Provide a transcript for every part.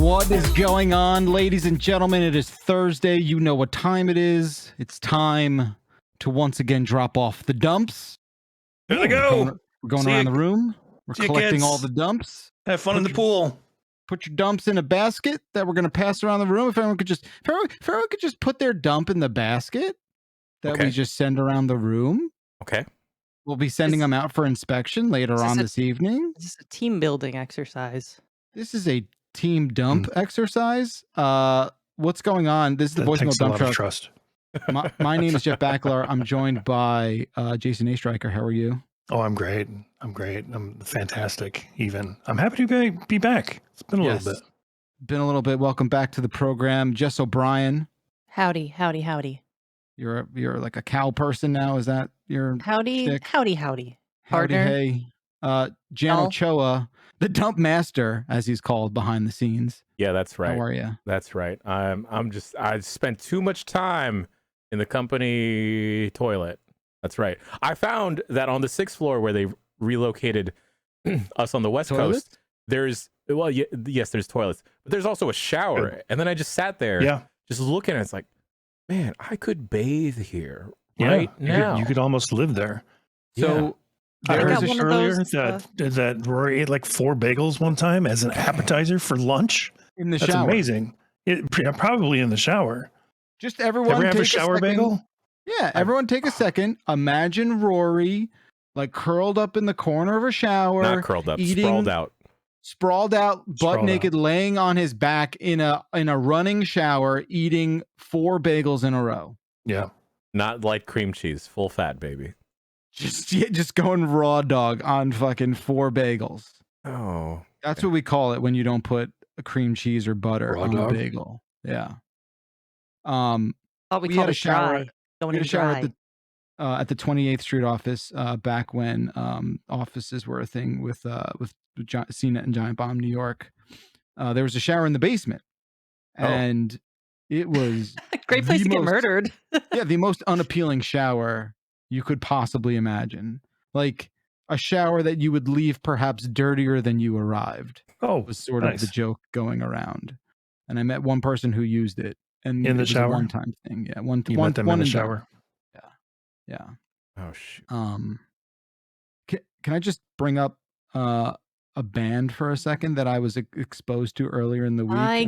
What is going on, ladies and gentlemen? It is Thursday. You know what time it is. It's time to once again drop off the dumps. There they go. We're going around the room. We're collecting kids. all the dumps. Have fun in the pool. Put your dumps in a basket that we're going to pass around the room. If everyone could just put their dump in the basket that we just send around the room. Okay. We'll be sending them out for inspection later on this evening. This is a team building exercise. This is a team dump exercise. What's going on? This is the voicemail dump truck. Trust. My name is Jeff Backler. I'm joined by Jason A. Stryker. How are you? Oh, I'm great. I'm fantastic. Even I'm happy to be back. It's been a little bit. Been a little bit. Welcome back to the program, Jess O'Brien. Howdy, howdy, howdy. You're like a cow person now. Is that your howdy, shtick? howdy, Howdy, partner. hey. Jan Ochoa, the dump master, as he's called behind the scenes. Yeah, that's right. How are you? That's right. I spent too much time in the company toilet. That's right. I found that on the 6th floor where they relocated us on the West Coast, there's there's toilets, but there's also a shower. And then I just sat there, just looking, and it's like, man, I could bathe here right now. You could almost live there. So I heard this earlier that Rory ate like 4 bagels one time as an appetizer for lunch. In the shower. That's amazing. Probably in the shower. Just everyone Ever have take a shower bagel? Yeah, everyone take a second. Imagine Rory like curled up in the corner of a shower. Not curled up, sprawled out, butt naked, laying on his back in a running shower, eating 4 bagels in a row. Yeah. Not like cream cheese, full fat, baby. Just going raw dog on fucking 4 bagels. Oh. That's what we call it when you don't put a cream cheese or butter on a bagel. Yeah. We had a shower. At the 28th Street office back when offices were a thing with CNET and Giant Bomb New York. There was a shower in the basement, and it was great place to get murdered. Yeah, the most unappealing shower you could possibly imagine. Like a shower that you would leave perhaps dirtier than you arrived. Was sort of the joke going around. And I met one person who used it. And in the shower, a one-time thing. Yeah, one in the shower. Yeah. Oh shit. Can I just bring up a band for a second that I was exposed to earlier in the week? I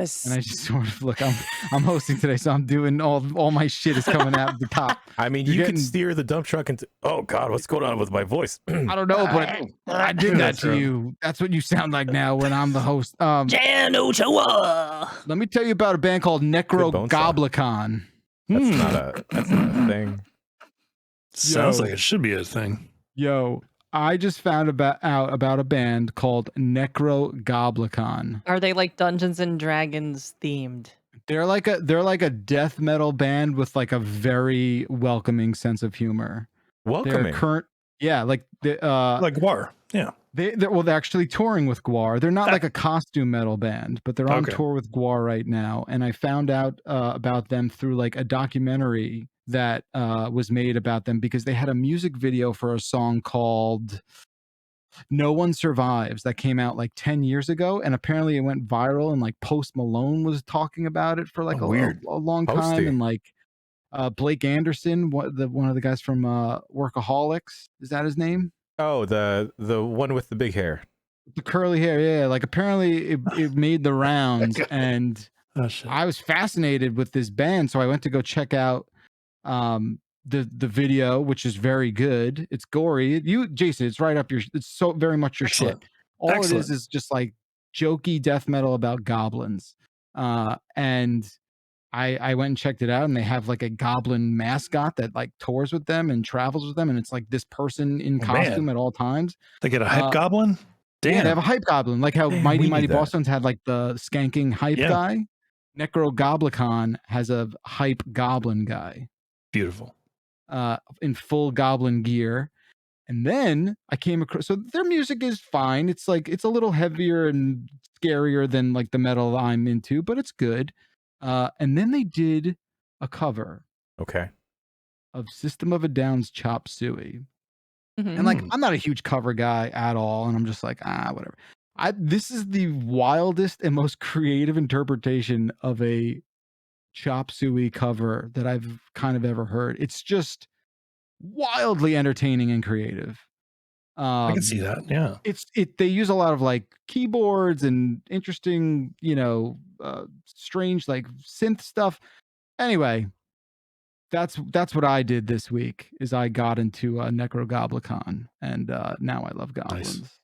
just sort of look. I'm hosting today, so I'm doing all my shit is coming out at the top. I mean, you can steer the dump truck into. Oh God, what's going on with my voice? I don't know, but I did that to you. That's what you sound like now when I'm the host. Jan Ochoa. Let me tell you about a band called Necrogoblicon. That's not a thing. Sounds like it should be a thing. Yo, I just found out about a band called Necrogoblicon. Are they like Dungeons and Dragons themed? They're like a death metal band with like a very welcoming sense of humor. Welcoming. Like Gwar. Yeah. They're actually touring with Gwar. They're not like a costume metal band, but they're on tour with Gwar right now. And I found out about them through like a documentary that was made about them because they had a music video for a song called No One Survives that came out like 10 years ago. And apparently it went viral, and like Post Malone was talking about it for like a long time. And like Blake Anderson, one of the guys from Workaholics, is that his name? Oh, the one with the big hair. The curly hair, yeah. Like apparently it made the rounds, and I was fascinated with this band, so I went to go check out the video, which is very good. It's gory. Jason, it's right up it's so very much your shit. All it is just like jokey death metal about goblins. And I went and checked it out, and they have like a goblin mascot that like tours with them and travels with them, and it's like this person in costume at all times. They get a hype goblin? Damn. Yeah, they have a hype goblin, like how Mighty Boston's had like the skanking hype guy. Necrogoblicon has a hype goblin guy. Beautiful. In full goblin gear. And then I came across, so their music is fine. It's like, it's a little heavier and scarier than like the metal I'm into, but it's good. And then they did a cover of System of a Down's Chop Suey. And like, I'm not a huge cover guy at all, and I'm just like, whatever. This is the wildest and most creative interpretation of a chop suey cover that I've kind of ever heard. It's just wildly entertaining and creative. I can see that. Yeah. They use a lot of like keyboards and interesting, strange like synth stuff. Anyway, that's what I did this week. Is I got into a Necrogoblicon, and now I love goblins. Nice.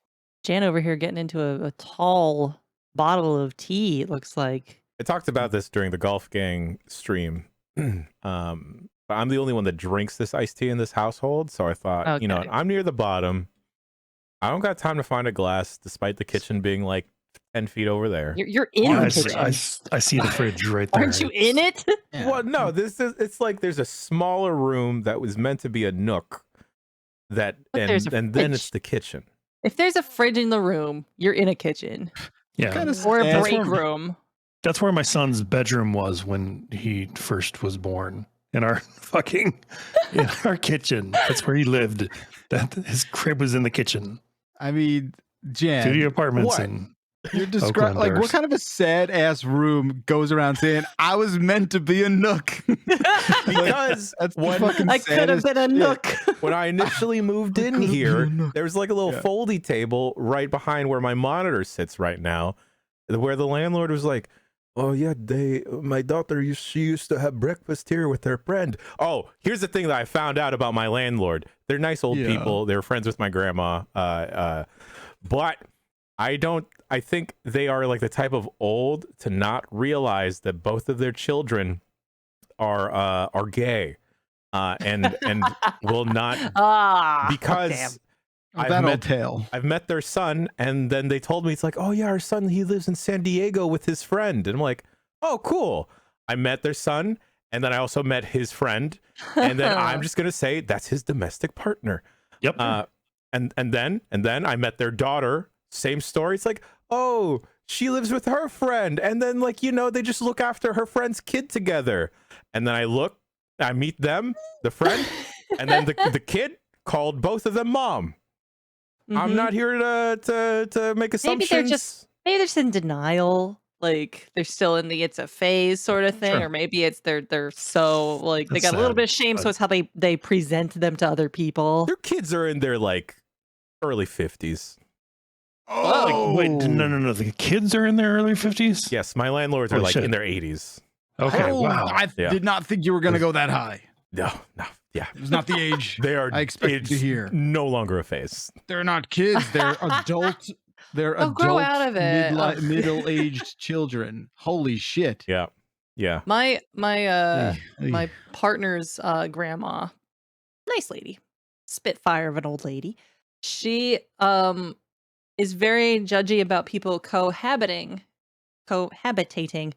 Jan over here getting into a tall bottle of tea. It looks like. I talked about this during the Golf Gang stream. But I'm the only one that drinks this iced tea in this household, so I thought, Okay. I'm near the bottom. I don't got time to find a glass, despite the kitchen being like 10 feet over there. You're in the kitchen. I see the fridge right there. Aren't you in it? Yeah. Well, no, it's like there's a smaller room that was meant to be a nook and then it's the kitchen. If there's a fridge in the room, you're in a kitchen. Yeah. Or a break room. That's where my son's bedroom was when he first was born. In our kitchen. That's where he lived. His crib was in the kitchen. I mean, Jan, Studio apartments what? and you're describing like what kind of a sad ass room goes around saying I was meant to be a nook? Because that's I could have been a nook. When I initially moved in here, there was like a little foldy table right behind where my monitor sits right now, where the landlord was like, "Oh yeah, my daughter, she used to have breakfast here with her friend." Oh, here's the thing that I found out about my landlord. They're nice old people. They're friends with my grandma. But I think they are like the type of old to not realize that both of their children are gay, and will not because I've met their son, and then they told me, it's like, "Oh yeah, our son, he lives in San Diego with his friend," and I'm like, "Oh cool." I met their son, and then I also met his friend, and then I'm just gonna say that's his domestic partner. Yep. And then I met their daughter. Same story. It's like, "Oh, she lives with her friend," and then like they just look after her friend's kid together. And then I meet them, the friend, and then the kid called both of them mom. Mm-hmm. I'm not here to make assumptions. Maybe they're just in denial. Like they're still in the it's a phase sort of thing, or maybe it's they're so like they got a little bit of shame, so it's how they present them to other people. Their kids are in their like early 50s. Oh, wait, no. The kids are in their early 50s? Yes, my landlords are like in their 80s. Okay, wow. I did not think you were going to go that high. No. Yeah. It's not the age they are. I expected to hear. No longer a phase. They're not kids. They're adult. They're adult, grow out of it. Middle-aged children. Holy shit. Yeah. My partner's grandma, nice lady, spitfire of an old lady. She is very judgy about people cohabitating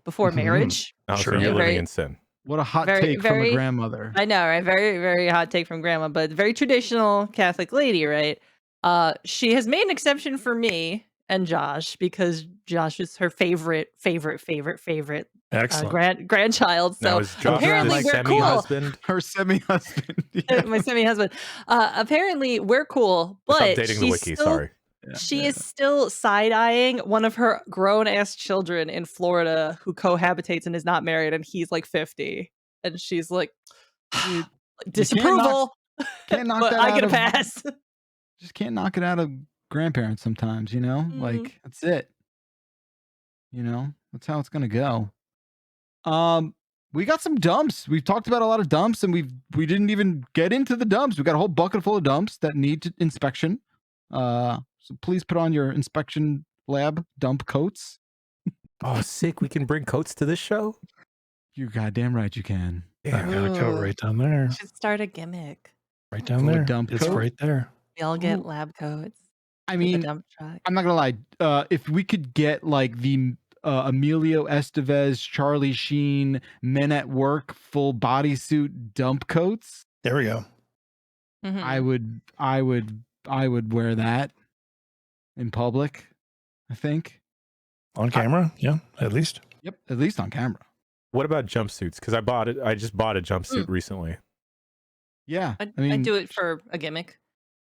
before marriage. Oh, sure, you're living in sin. What a hot take from a grandmother. I know, right? Very, very hot take from grandma, but very traditional Catholic lady, right? She has made an exception for me and Josh because Josh is her favorite grandchild. So is Josh apparently we're cool. Her semi-husband. Yeah. My semi-husband. Apparently we're cool, but updating the wiki. Sorry. She is still side-eyeing one of her grown-ass children in Florida who cohabitates and is not married, and he's like 50. And she's like, disapproval. Can't knock but that I out get a of, pass. Just can't knock it out of grandparents sometimes, Like, that's it. That's how it's going to go. We got some dumps. We've talked about a lot of dumps, and we didn't even get into the dumps. We got a whole bucket full of dumps that need inspection. So please put on your inspection lab dump coats. Oh, sick. We can bring coats to this show? You're goddamn right you can. I got a coat right down there. We should start a gimmick. Right down there. It's coat? right there. We all get lab coats. I mean, dump truck. I'm not going to lie. If we could get like the Emilio Estevez, Charlie Sheen, Men at Work, full bodysuit dump coats. There we go. Mm-hmm. I would wear that in public, I think. On camera? Yeah, at least. Yep, at least on camera. What about jumpsuits? Because I just bought a jumpsuit recently. Yeah. I do it for a gimmick.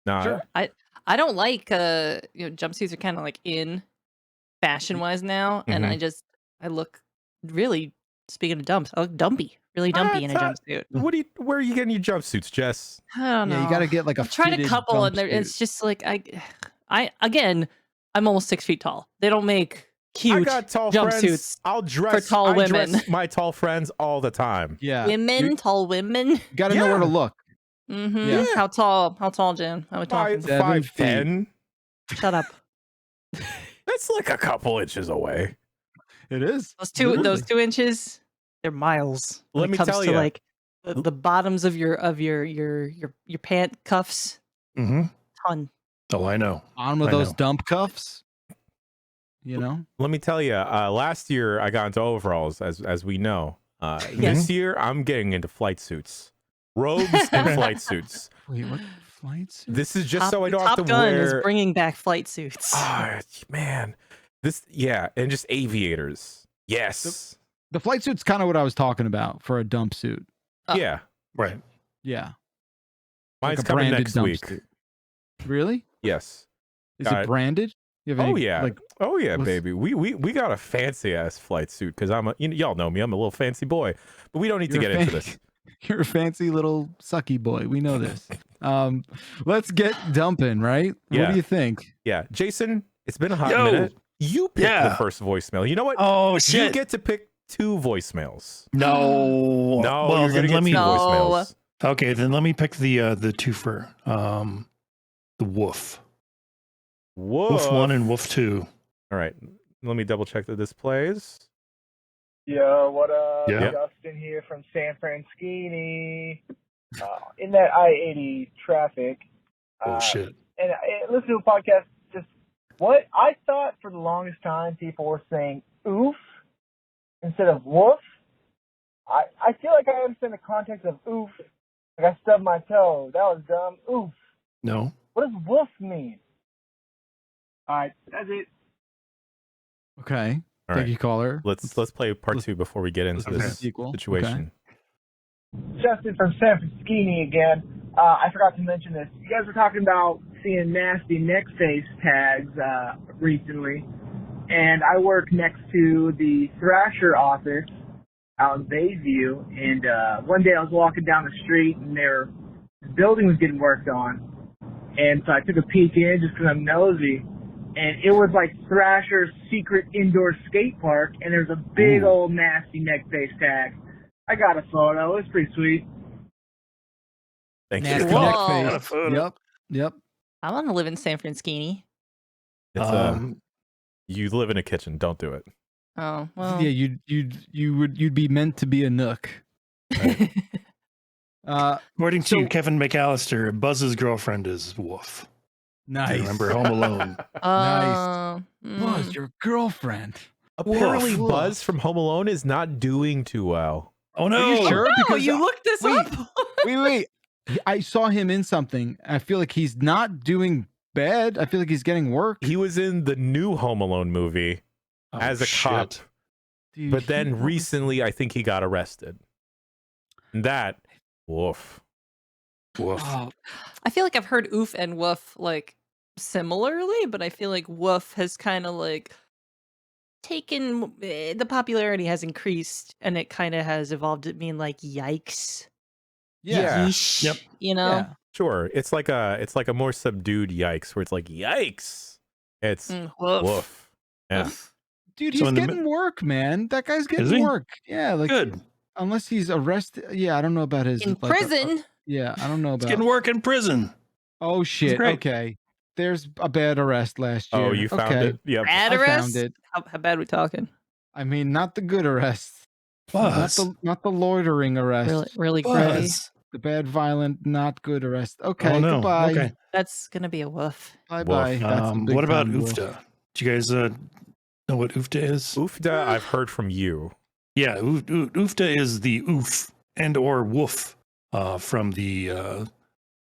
No, sure. I don't like jumpsuits are kind of like in fashion wise now, and I look really. Speaking of dumps, I look dumpy, really dumpy in a jumpsuit. Where are you getting your jumpsuits, Jess? I don't know. Yeah, you got to get like a. I've tried a couple, and it's just like I'm almost 6 feet tall. They don't make cute I got tall jumpsuits. Friends. for tall women. Dress my tall friends all the time. Yeah, tall women. You got to know where to look. Mm-hmm. Yeah. How tall, Jen? How we talking? 5'10". Shut up. That's like a couple inches away. It is. Those 2 inches, they're miles. Let me tell you, like the bottoms of your pant cuffs. Mm-hmm. Ton. Oh, I know. Bottom of those dump cuffs. You know. Let me tell you. Last year I got into overalls, as we know. This year I'm getting into flight suits, robes, and flight suits. Wait, what flight suits? This is just so I don't have to Top Gun wear. is bringing back flight suits. Oh, man. And just aviators. Yes. The flight suit's kind of what I was talking about for a dump suit. Yeah. Right. Yeah. Mine's like coming next dump week. Suit. Really? Yes. Is it branded? You have any, baby. We got a fancy ass flight suit because y'all know me. I'm a little fancy boy, but we don't need to get into this. You're a fancy little sucky boy. We know this. Let's get dumping, right? Yeah. What do you think? Yeah, Jason. It's been a hot minute. You picked the first voicemail. You know what? Oh shit! You get to pick 2 voicemails. No. Well, you're gonna get 2 voicemails. Okay, then let me pick the twofer. The Woof. Woof 1 and Woof 2. All right. Let me double check the displays. Yo, what up? Yeah. Justin here from San Francisco. In that I-80 traffic. Oh shit! And I listen to a podcast. What I thought for the longest time, people were saying "oof" instead of "woof." I feel like I understand the context of "oof." Like I stubbed my toe. That was dumb. Oof. No. What does "woof" mean? All right, that's it. Okay. All Thank you, caller. Let's play part 2 before we get into this situation. Okay. Justin from San Francisco again. I forgot to mention this. You guys were talking about seeing nasty neck face tags recently, and I work next to the Thrasher office out in Bayview, and one day I was walking down the street, and their building was getting worked on, and so I took a peek in just because I'm nosy, and it was like Thrasher's secret indoor skate park, and there's a big old nasty neck face tag. I got a photo. It's pretty sweet. Thank Nasty you. neck face. Yep. I want to live in San Francisco. It's, you live in a kitchen. Don't do it. Oh well. Yeah, you'd be meant to be a nook. Right? According to Kevin McAllister, Buzz's girlfriend is Woof. Nice. Do you remember Home Alone? Nice. Buzz, your girlfriend. Apparently, Buzz from Home Alone is not doing too well. Oh no! Are you sure? No, Because you looked this up. Wait. I saw him in something. I feel like he's not doing bad. I feel like he's getting work. He was in the new Home Alone movie as a cop. Dude, but then recently, I think he got arrested. And that, woof. Oh, I feel like I've heard oof and woof like similarly, but I feel like woof has kind of like taken the popularity has increased, and it kind of has evolved to mean like yikes. Yeah. Yeesh, Yep. You know. yeah. Sure. It's like a more subdued yikes, where it's like yikes. It's Woof. woof. Yeah. Dude, So he's in the getting work, man. That guy's Is getting he? work. Yeah, like Good. unless he's arrested. Yeah, I don't know about his In like, prison. yeah, I don't know He's about. getting work in prison. Oh shit. great. Okay. There's a bad arrest last year. Oh, you found it? Yep. Bad I arrest? found it. How bad are we talking? I mean, not the good arrest. Buzz. Not the loitering arrest. Really gritty. Buzz. The bad, violent, not good arrest. Okay, Oh no. goodbye. Okay. That's gonna be a woof. Bye bye. Woof. What about Oofda? Do you guys know what Oofda is? Oofda, I've heard from you. Yeah, Oofda is the oof and or woof from the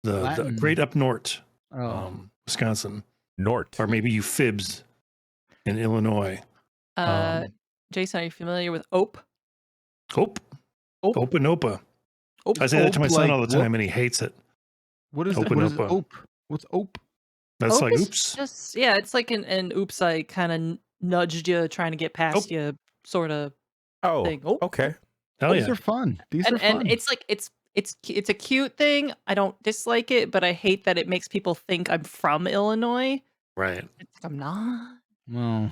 Latin. great up north, Oh. Wisconsin, Nort. or maybe you fibs in Illinois. Jason, are you familiar with ope? Ope and Opa. Ope. I say that to my son like all the whoop. time, and he hates it. What is Open what is up. ope? What's ope? That's Ope like is oops. Just it's like an oops. I kind of nudged you, trying to get past you, sort of thing. Oh, okay. Hell These yeah. are fun. These are And fun. it's like it's a cute thing. I don't dislike it, but I hate that it makes people think I'm from Illinois. Right. I'm not. Well,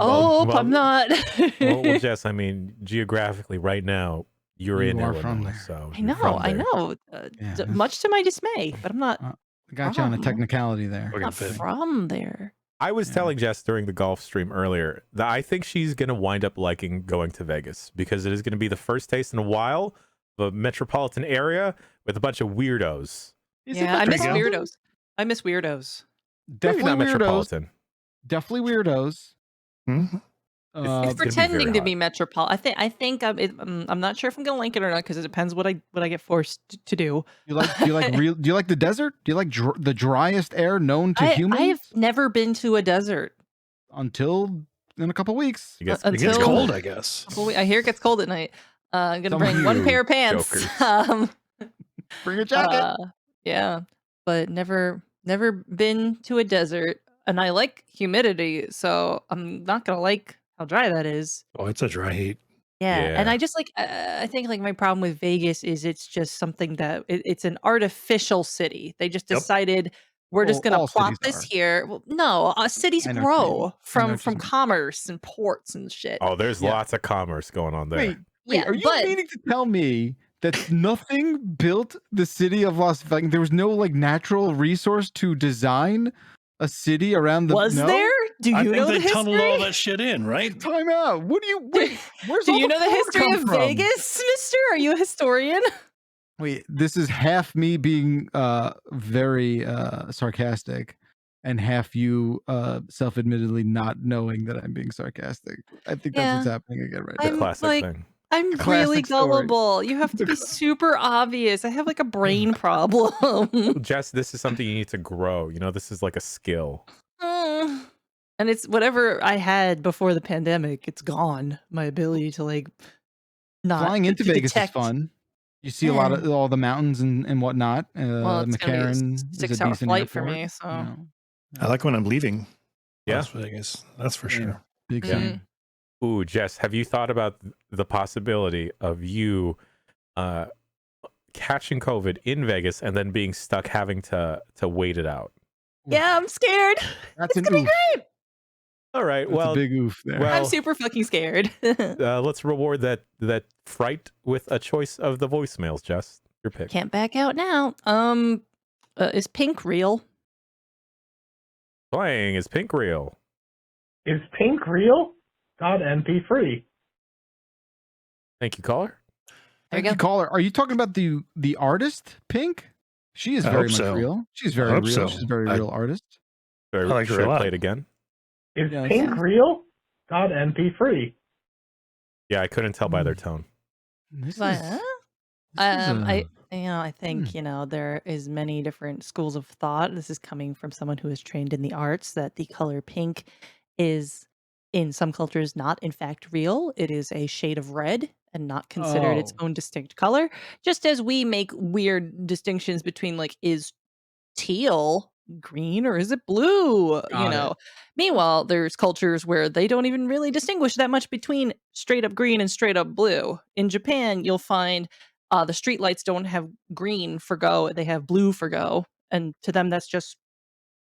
Oh, well- I'm not. Well, Jess, I mean, geographically, right now, you're You in are from Illinois, there. so I you're know, from I there. know. Yeah, Much to my dismay, but I'm not I got you on a from. technicality there. We're not gonna fit. from there. I was Yeah. telling Jess during the golf stream earlier that I think she's going to wind up liking going to Vegas because it is going to be the first taste in a while of a metropolitan area with a bunch of weirdos. Is it Yeah, I miss metropolitan? weirdos. I miss weirdos. Maybe Definitely not weirdos. metropolitan. Definitely weirdos. Mhm. It's gonna be very pretending to hot. be metropolitan. I think I'm not sure if I'm gonna like it or not because it depends what I get forced to do. Do you like the desert? Do you like the driest air known to humans? I have never been to a desert. Until in a couple weeks. It gets, It gets Until- cold, I guess. I hear it gets cold at night. I'm gonna Some bring of one you pair of pants. jokers. Bring a jacket. Yeah, but never been to a desert, and I like humidity, so I'm not gonna like how dry that is. Oh, it's a dry heat. Yeah, and Yeah. I just like I think like my problem with Vegas is it's just something that it's an artificial city. They just Yep. decided we're just Well, gonna all plop cities this are. here. Well, no, cities I know what you mean. grow I know from what you mean. commerce and ports and shit. oh, there's Yeah. lots of commerce going on there. Wait, Yeah, are you but- meaning to tell me that nothing built the city of Las Vegas? There was no like natural resource to design a city around the. Was no? there? Do you I know think the they tunneled all history? that shit in, right? Time out. What do you? Wait, where's Do all you the know the food history come of from? Vegas, Mister? Are you a historian? Wait, this is half me being very sarcastic, and half you self-admittedly not knowing that I'm being sarcastic. I think that's what's Yeah. happening again right The I'm now. classic like- thing. I'm Classic really story. gullible. You have to be super obvious. I have like a brain problem. Jess, this is something you need to grow. You know, this is like a skill. And it's whatever I had before the pandemic. It's gone. My ability to like not Flying into to Vegas detect. is fun. You see a lot of all the mountains and whatnot. Well, it's gonna be a McCarran is a 6-hour decent flight for airport, me. So you know. I like when I'm leaving Yeah. Las Vegas. That's for Yeah. sure. Big Mhm. fan. Ooh, Jess, have you thought about the possibility of you catching COVID in Vegas and then being stuck having to wait it out? yeah, I'm scared. That's It's an gonna be oof. great. All right. That's well, a big oof there. well- I'm super fucking scared. let's reward that fright with a choice of the voicemails, Jess. Your pick. Can't back out now. Is pink real? Playing is Pink Real. Is pink real? .mp3. Thank you, caller. There you Thank you, go. caller. Are you talking about the artist Pink? She is I very hope much so. real. She's I very hope real. so. She's a very I- real artist. Should I like her should a I lot. play it again? Is Yes. pink real? .mp3. Yeah, I couldn't tell by their tone. This But, is, huh? this is I think there is many different schools of thought. This is coming from someone who is trained in the arts that the color pink is in some cultures not in fact real. It is a shade of red and not considered its Oh. own distinct color. Just as we make weird distinctions between like is teal green or is it blue? Got it. Meanwhile, there's cultures where they don't even really distinguish that much between straight up green and straight up blue. In Japan, you'll find the streetlights don't have green for go; they have blue for go, and to them, that's just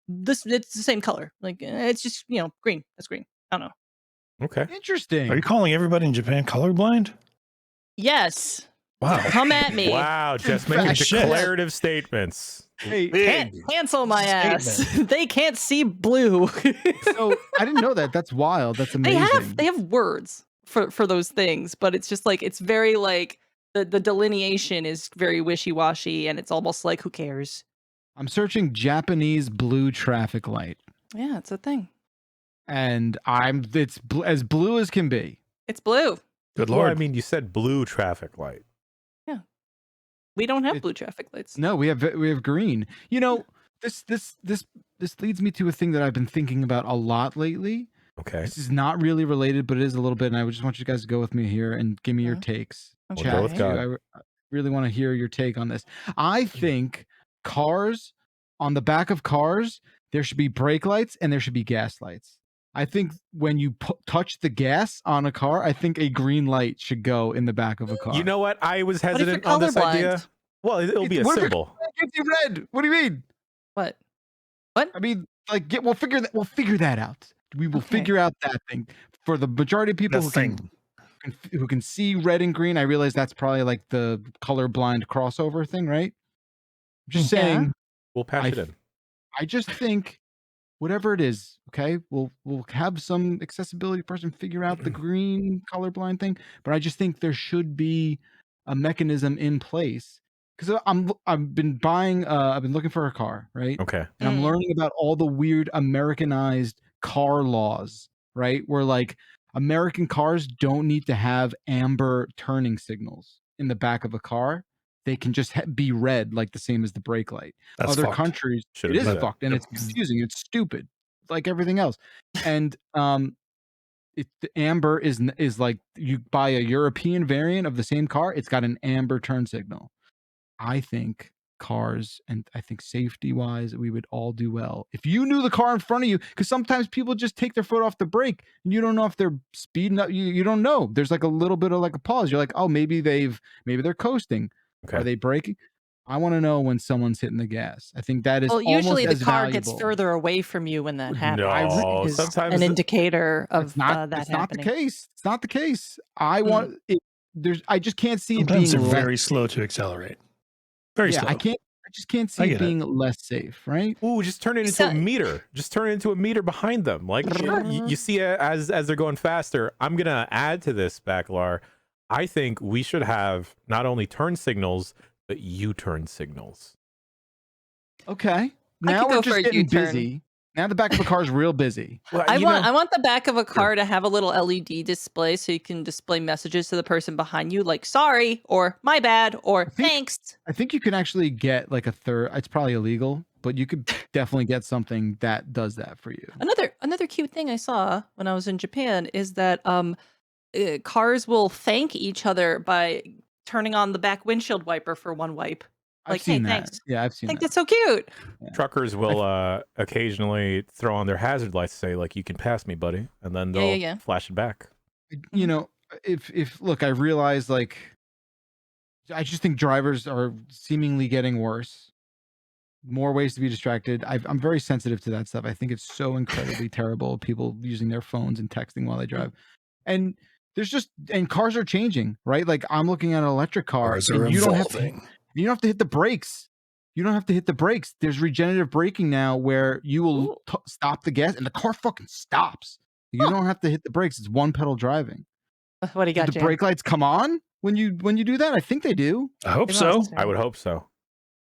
this. It's the same color. Like it's just green. That's green. I don't know. Okay. Interesting. Are you calling everybody in Japan colorblind? Yes, Wow. come at me. Wow, Jess making fact, shit. declarative statements. Hey, Cancel my ass. statement. They can't see blue. so I didn't know that. That's wild. That's they amazing. have words for those things, but it's just like it's very like the delineation is very wishy-washy and it's almost like who cares. I'm searching Japanese blue traffic light, Yeah, it's a thing. and it's as blue as can be. It's blue. Good Well, lord. I mean, you said blue traffic light. We don't have It- blue traffic lights. No, we have green. This leads me to a thing that I've been thinking about a lot lately. Okay. This is not really related, but it is a little bit, and I just want you guys to go with me here and give me your takes. Okay. We'll go with God. I really want to hear your take on this. I think cars, on the back of cars, there should be brake lights and there should be gas lights. I think when you touch the gas on a car, I think a green light should go in the back of a car. You know what? I was What if you're hesitant on this idea. colorblind? Well, it'll be a What if symbol. it's red? What do you mean? What? I mean, like, we'll figure that out. We will figure out that thing. For the majority of people who can see red and green, I realize that's probably like the colorblind crossover thing, right? Just saying. We'll patch it in. I just think whatever it is, okay, we'll have some accessibility person figure out the green colorblind thing, but I just think there should be a mechanism in place because I've been looking for a car, right? Okay. And I'm learning about all the weird Americanized car laws, right? Where like American cars don't need to have amber turning signals in the back of a car. They can just be red, like the same as the brake light. That's Other fucked. countries, it is fucked, and it's confusing. It's stupid, like everything else. And the amber is like you buy a European variant of the same car. It's got an amber turn signal. I think cars, and I think safety wise, we would all do well if you knew the car in front of you, because sometimes people just take their foot off the brake and you don't know if they're speeding up. You don't know. There's like a little bit of like a pause. You're like, oh, maybe they're coasting. Okay. Are they braking? I want to know when someone's hitting the gas. I think that is usually the car valuable. gets further away from you when that happens. No, is sometimes an indicator of that it's happening. not the case. It's not the case. I want it. I just can't see Sometimes it being they're very slow to accelerate. Very slow. I just can't see it being less safe, right? Ooh, just turn it into a meter. Just turn it into a meter behind them. Like you see it as they're going faster. I'm gonna add to this, Backlar. I think we should have not only turn signals, but U-turn signals. Okay. Now we're just getting busy. Now the back of a car is real busy. Well, I want the back of a car to have a little LED display so you can display messages to the person behind you, like "sorry" or "my bad" or "thanks." I think you can actually get like a third. It's probably illegal, but you could definitely get something that does that for you. Another cute thing I saw when I was in Japan is that cars will thank each other by turning on the back windshield wiper for one wipe. Like, hey, thanks. Yeah, I've seen that. I think that's so cute. Yeah. Truckers will occasionally throw on their hazard lights, say like, "You can pass me, buddy," and then they'll flash it back. You know, if look, I realize like, I just think drivers are seemingly getting worse. More ways to be distracted. I'm very sensitive to that stuff. I think it's so incredibly terrible. People using their phones and texting while they drive, and cars are changing, right? Like I'm looking at an electric car, and you don't have to hit the brakes. You don't have to hit the brakes. There's regenerative braking now where you will stop the gas and the car fucking stops. You don't have to hit the brakes. It's one pedal driving. What do you got, Do the brake lights come on when you do that? I think they do. I hope so. I would hope so.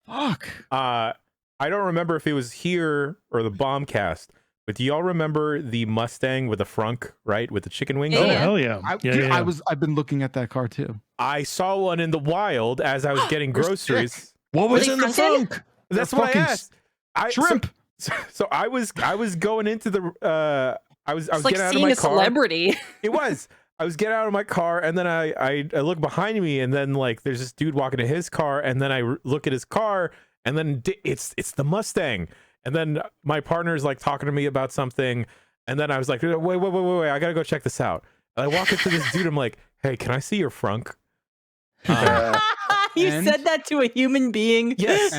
Fuck. I don't remember if it was here or the Bombcast, but do y'all remember the Mustang with the frunk, right? With the chicken wings? Oh, hell yeah. I've been looking at that car too. I saw one in the wild as I was getting groceries. What was in the frunk? That's what I asked. Shrimp. So I was going into the I was like getting out of seeing my a car. celebrity. It was. I was getting out of my car, and then I look behind me, and then like there's this dude walking to his car, and then I look at his car, and then it's the Mustang, and then my partner's like talking to me about something, and then I was like, wait, I gotta go check this out. And I walk up to this dude, I'm like, hey, can I see your frunk? You said that to a human being? Yes.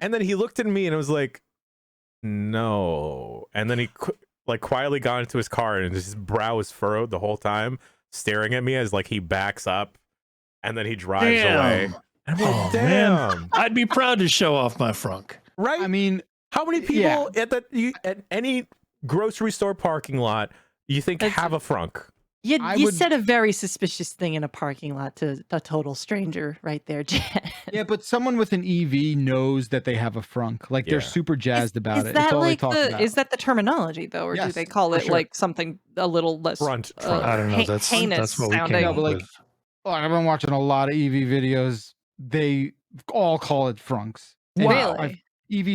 And then he looked at me and I was like, no. And then he quietly got into his car and his brow was furrowed the whole time, staring at me as like he backs up and then he drives away. And I'm like, damn. Man. I'd be proud to show off my frunk. Right? I mean, how many people at any grocery store parking lot you think have a frunk? You said a very suspicious thing in a parking lot to a total stranger right there, Jen. Yeah, but someone with an EV knows that they have a frunk. Like they're super jazzed about it. That it's all like they talk about. Is that the terminology though, or do they call it like something a little less front? I don't know. That's what we came up with. I've been watching a lot of EV videos. They all call it frunks. Wow. Really?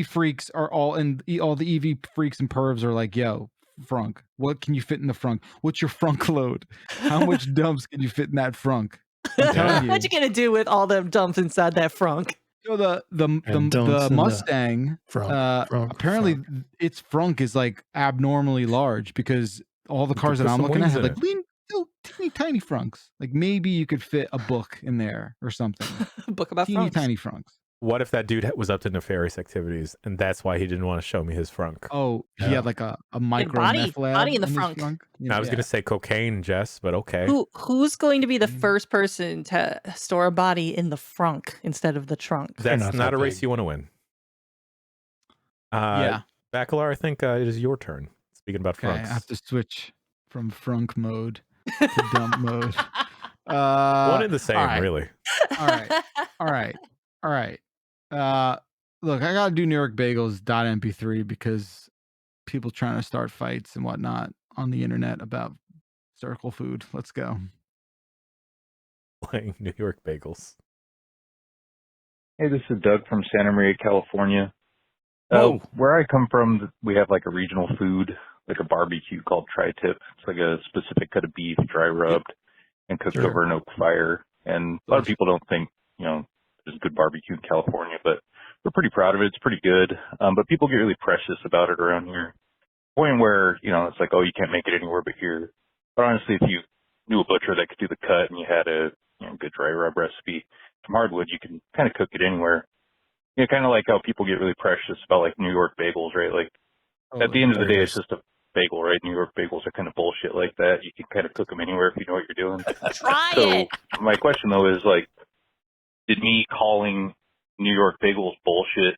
EV freaks are all the EV freaks and pervs are like, yo, frunk. What can you fit in the frunk? What's your frunk load? How much dumps can you fit in that frunk? I'm telling you. What you gonna do with all them dumps inside that frunk? So the Mustang, apparently its frunk is like abnormally large because all the cars that I'm looking at have like little teeny tiny frunks. Like maybe you could fit a book in there or something. A book about teeny frunks. tiny frunks. What if that dude was up to nefarious activities and that's why he didn't want to show me his frunk? Oh, he had like a micro body lab in the frunk. Yeah, I was gonna say cocaine, Jess, but okay. Who's going to be the first person to store a body in the frunk instead of the trunk? That's not a race you want to win. Yeah, Bacalar, I think it is your turn. Speaking about frunks, I have to switch from frunk mode to dump mode. One and the same, right. really. All right. Look, I gotta do New York Bagels .mp3 because people trying to start fights and whatnot on the internet about circle food. Let's go. Playing New York Bagels. Hey, this is Doug from Santa Maria, California. Where I come from, we have like a regional food, like a barbecue called tri-tip. It's like a specific cut of beef, dry rubbed, and cooked over an oak fire. And a lot of people don't think, there's good barbecue in California, but we're pretty proud of it. It's pretty good. But people get really precious about it around here. Point where, it's like, oh, you can't make it anywhere but here. But honestly, if you knew a butcher that could do the cut and you had a good dry rub recipe from hardwood, you can kind of cook it anywhere. Kind of like how people get really precious about like New York bagels, right? Like at the end of the day, it's just a bagel, right? New York bagels are kind of bullshit like that. You can kind of cook them anywhere if you know what you're doing. Try it. My question though is like, did me calling New York bagels bullshit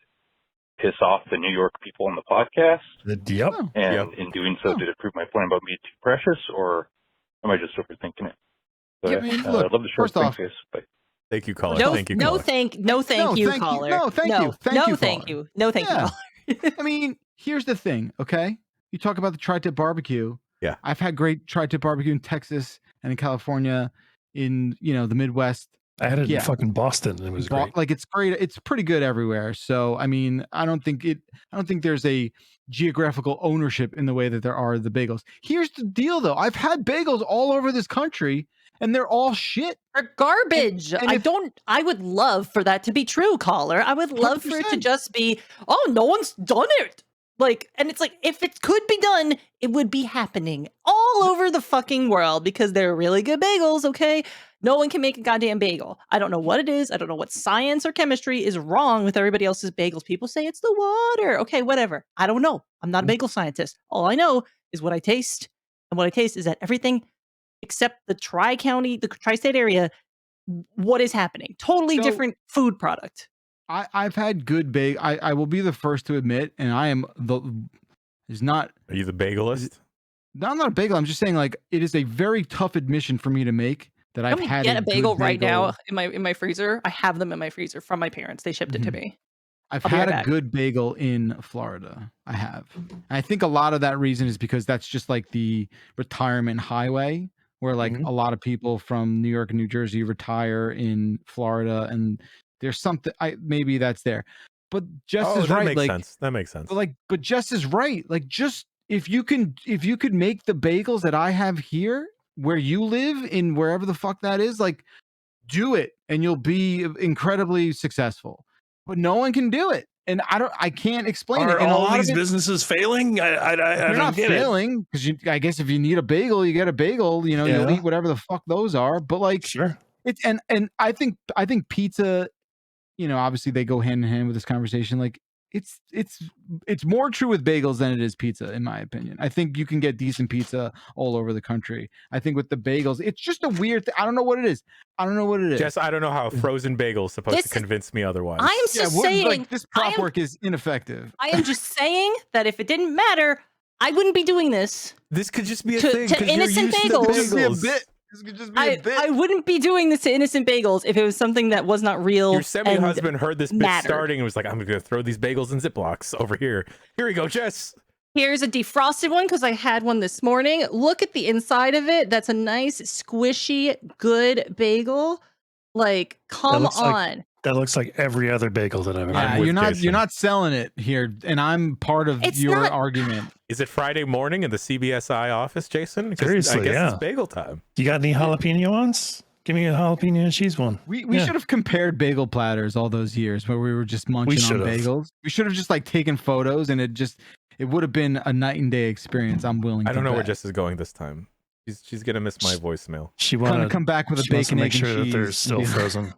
piss off the New York people on the podcast? Yep. And in doing so, did it prove my point about being too precious, or am I just overthinking it? But, look, I love the show. first off, Bye. Thank you, caller. Thank you, caller. Thank you, caller. Thank you. I mean, here's the thing, okay? You talk about the tri-tip barbecue. Yeah. I've had great tri-tip barbecue in Texas and in California, in the Midwest. I had it in fucking Boston, and it was great. Like it's great. It's pretty good everywhere. So I mean, I don't think there's a geographical ownership in the way that there are the bagels. Here's the deal, though. I've had bagels all over this country, and they're all shit. They're garbage. I would love for that to be true, caller. I would love 100%. For it to just be, oh, no one's done it. And it's like, if it could be done, it would be happening all over the fucking world because they're really good bagels, okay? No one can make a goddamn bagel. I don't know what it is. I don't know what science or chemistry is wrong with everybody else's bagels. People say it's the water. Okay, whatever. I don't know. I'm not a bagel scientist. All I know is what I taste. And what I taste is that everything except the tri-state area, what is happening? Totally different food product. I've had good I will be the first to admit, and I am Are you the bagelist? No, I'm not a bagel. I'm just saying, like, it is a very tough admission for me to make that I've had. Get a bagel right now in my freezer. I have them in my freezer from my parents. They shipped it to me. I've had a good bagel in Florida. I have. And I think a lot of that reason is because that's just like the retirement highway where like a lot of people from New York and New Jersey retire in Florida, and there's something maybe that's there. But Jess is right. That makes sense. But Jess is right. Like, just if you could make the bagels that I have here where you live in wherever the fuck that is, like, do it and you'll be incredibly successful. But no one can do it. And I can't explain it. And all these businesses failing? I don't not get failing because I guess if you need a bagel, you get a bagel. You'll eat whatever the fuck those are. But like, sure. It's and I think pizza, obviously they go hand in hand with this conversation. Like, it's more true with bagels than it is pizza, in my opinion. I think you can get decent pizza all over the country. I think with the bagels, it's just a weird thing. I don't know what it is. Jess, I don't know how a frozen bagel is supposed to convince me otherwise. I am just saying, like, this prop work is ineffective. I am just saying that if it didn't matter, I wouldn't be doing this. This could just be a thing to innocent bagels. This could just be a bit. I wouldn't be doing this to innocent bagels if it was something that was not real. Your semi-husband heard this bit starting and was like, I'm going to throw these bagels in Ziplocs over here. Here we go, Jess. Here's a defrosted one because I had one this morning. Look at the inside of it. That's a nice, squishy, good bagel. Like, come on. That looks like every other bagel that I've ever had. You're not selling it here, and I'm part of your argument. Is it Friday morning in the CBSI office, Jason? Seriously, I guess it's bagel time. You got any jalapeno ones? Give me a jalapeno and cheese one. We should have compared bagel platters all those years where we were just munching on bagels. We should have just like taken photos, and it would have been a night and day experience. I'm willing. I don't know bet. where Jess is going this time. She's gonna miss my voicemail. She wanted to come back with a bacon, make egg, sure and that cheese they're still frozen.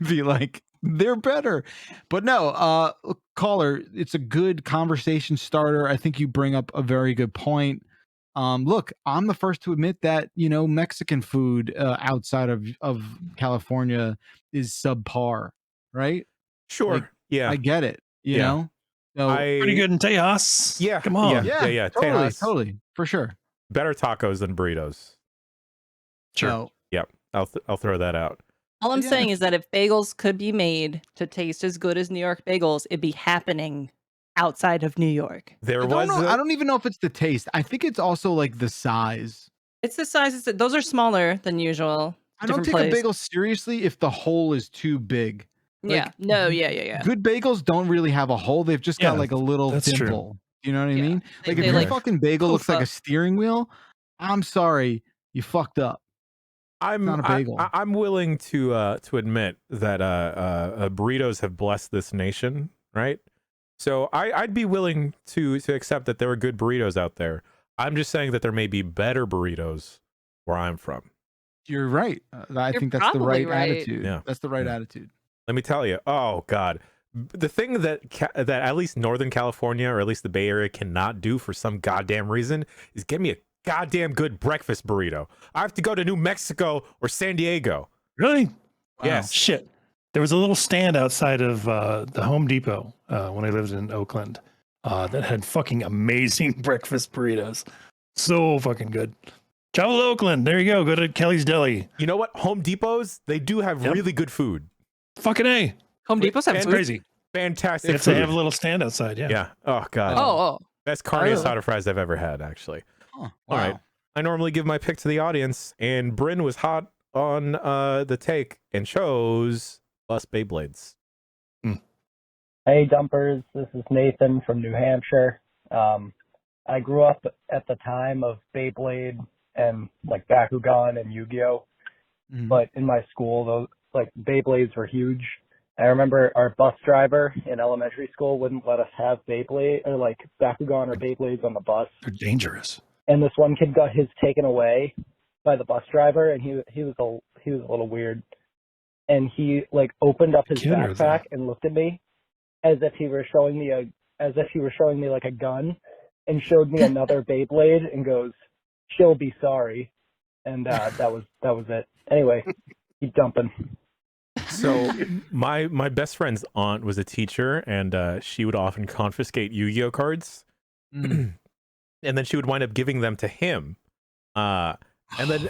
Be like, they're better. But no, caller, it's a good conversation starter. I think you bring up a very good point. Look, I'm the first to admit that, Mexican food outside of California is subpar, right? Sure. Like, yeah. I get it. You know? So, pretty good in Tejas. Yeah. Come on. Yeah. Totally. For sure. Better tacos than burritos. Sure. So, yep. I'll throw that out. All I'm saying is that if bagels could be made to taste as good as New York bagels, it'd be happening outside of New York. I don't even know if it's the taste. I think it's also like the size. It's the size. Those are smaller than usual. I don't take a bagel seriously if the hole is too big. Yeah. Yeah. Good bagels don't really have a hole. They've just got like a little dimple. You know what I mean? Like if your fucking bagel looks like a steering wheel, I'm sorry, you fucked up. Not a bagel. I'm willing to admit that burritos have blessed this nation, right? So I'd be willing to accept that there are good burritos out there. I'm just saying that there may be better burritos where I'm from. You're right. I think that's the right attitude. Yeah. That's the right attitude. Let me tell you. Oh God, the thing that at least Northern California or at least the Bay Area cannot do for some goddamn reason is get me a goddamn good breakfast burrito. I have to go to New Mexico or San Diego. Really? Wow. Yes. Shit. There was a little stand outside of the Home Depot when I lived in Oakland that had fucking amazing breakfast burritos. So fucking good. Travel to Oakland. There you go. Go to Kelly's Deli. You know what? Home Depots, they do have really good food. Fucking A. Home Depots have food. Crazy. Fantastic If they have a little stand outside, yeah. Yeah. Oh God. Oh. Best carne asada fries I've ever had, actually. Huh, wow. All right. I normally give my pick to the audience, and Bryn was hot on the take and chose Bus Beyblades. Hey, Dumpers. This is Nathan from New Hampshire. I grew up at the time of Beyblade and like Bakugan and Yu-Gi-Oh! But in my school, those like Beyblades were huge. I remember our bus driver in elementary school wouldn't let us have Beyblade or like Bakugan or Beyblades on the bus. They're dangerous. And this one kid got his taken away by the bus driver, and he was a little weird. And he like opened up his backpack and looked at me as if he were showing me like a gun, and showed me another Beyblade and goes, "She'll be sorry." And that was it. Anyway, keep dumping. So my best friend's aunt was a teacher, and she would often confiscate Yu-Gi-Oh cards, and then she would wind up giving them to him. And then,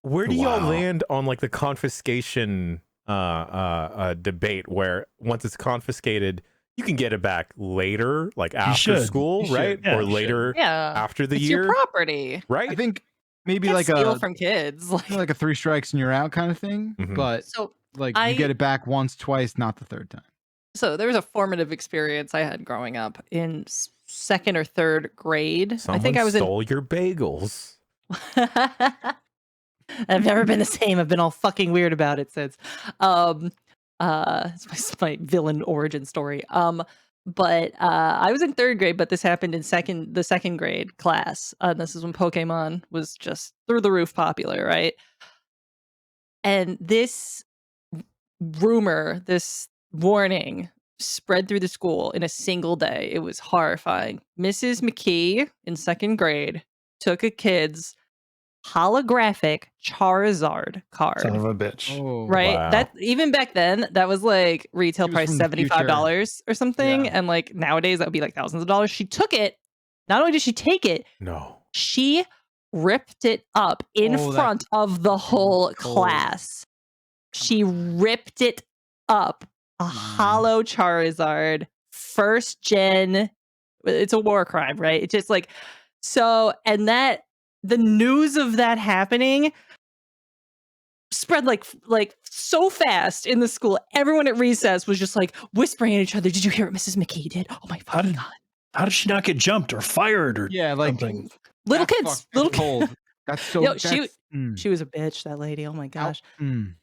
where do y'all land on like the confiscation debate? Where once it's confiscated, you can get it back later, like after school, right? Yeah, or later after the it's year. your property, right? I think maybe you like steal from kids, like a 3 strikes and you're out kind of thing. But you get it back once, twice, not the third time. So there was a formative experience I had growing up in second or third grade. Someone I think I was stole your bagels. I've never been the same. I've been all fucking weird about it since. It's my villain origin story. But I was in third grade, but this happened in the second grade class. This is when Pokemon was just through the roof popular, right? And this rumor, this warning spread through the school in a single day. It was horrifying. Mrs. McKee in second grade took a kid's holographic Charizard card. Son of a bitch. Oh, right? Wow. That even back then, that was like retail price $75 or something. Yeah. And like nowadays that would be like thousands of dollars. She took it. Not only did she take it, she ripped it up in front of the whole class. She ripped it up. A hollow Charizard, first gen. It's a war crime, right? It's just like so, and that the news of that happening spread like so fast in the school. Everyone at recess was just like whispering at each other, "Did you hear what Mrs. McKee did? Oh my fucking god! How did she not get jumped or fired or like something?" Little kids, That's so. Yo, That's, she was a bitch, that lady. Oh my gosh. Mm.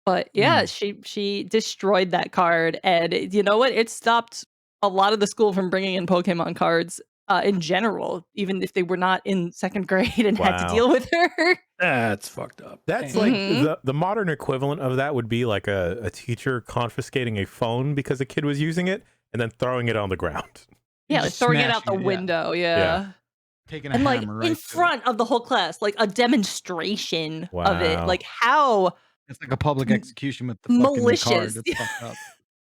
But yeah, she destroyed that card, and you know what? It stopped a lot of the school from bringing in Pokemon cards in general, even if they were not in second grade and had to deal with her. That's fucked up. That's like the modern equivalent of that would be like a teacher confiscating a phone because a kid was using it and then throwing it on the ground. Yeah, like throwing it out the window. Yeah. Taking a and hammer like in front of the whole class, like a demonstration of it. Like how it's like a public execution with the fucking malicious. card. It's fucked up.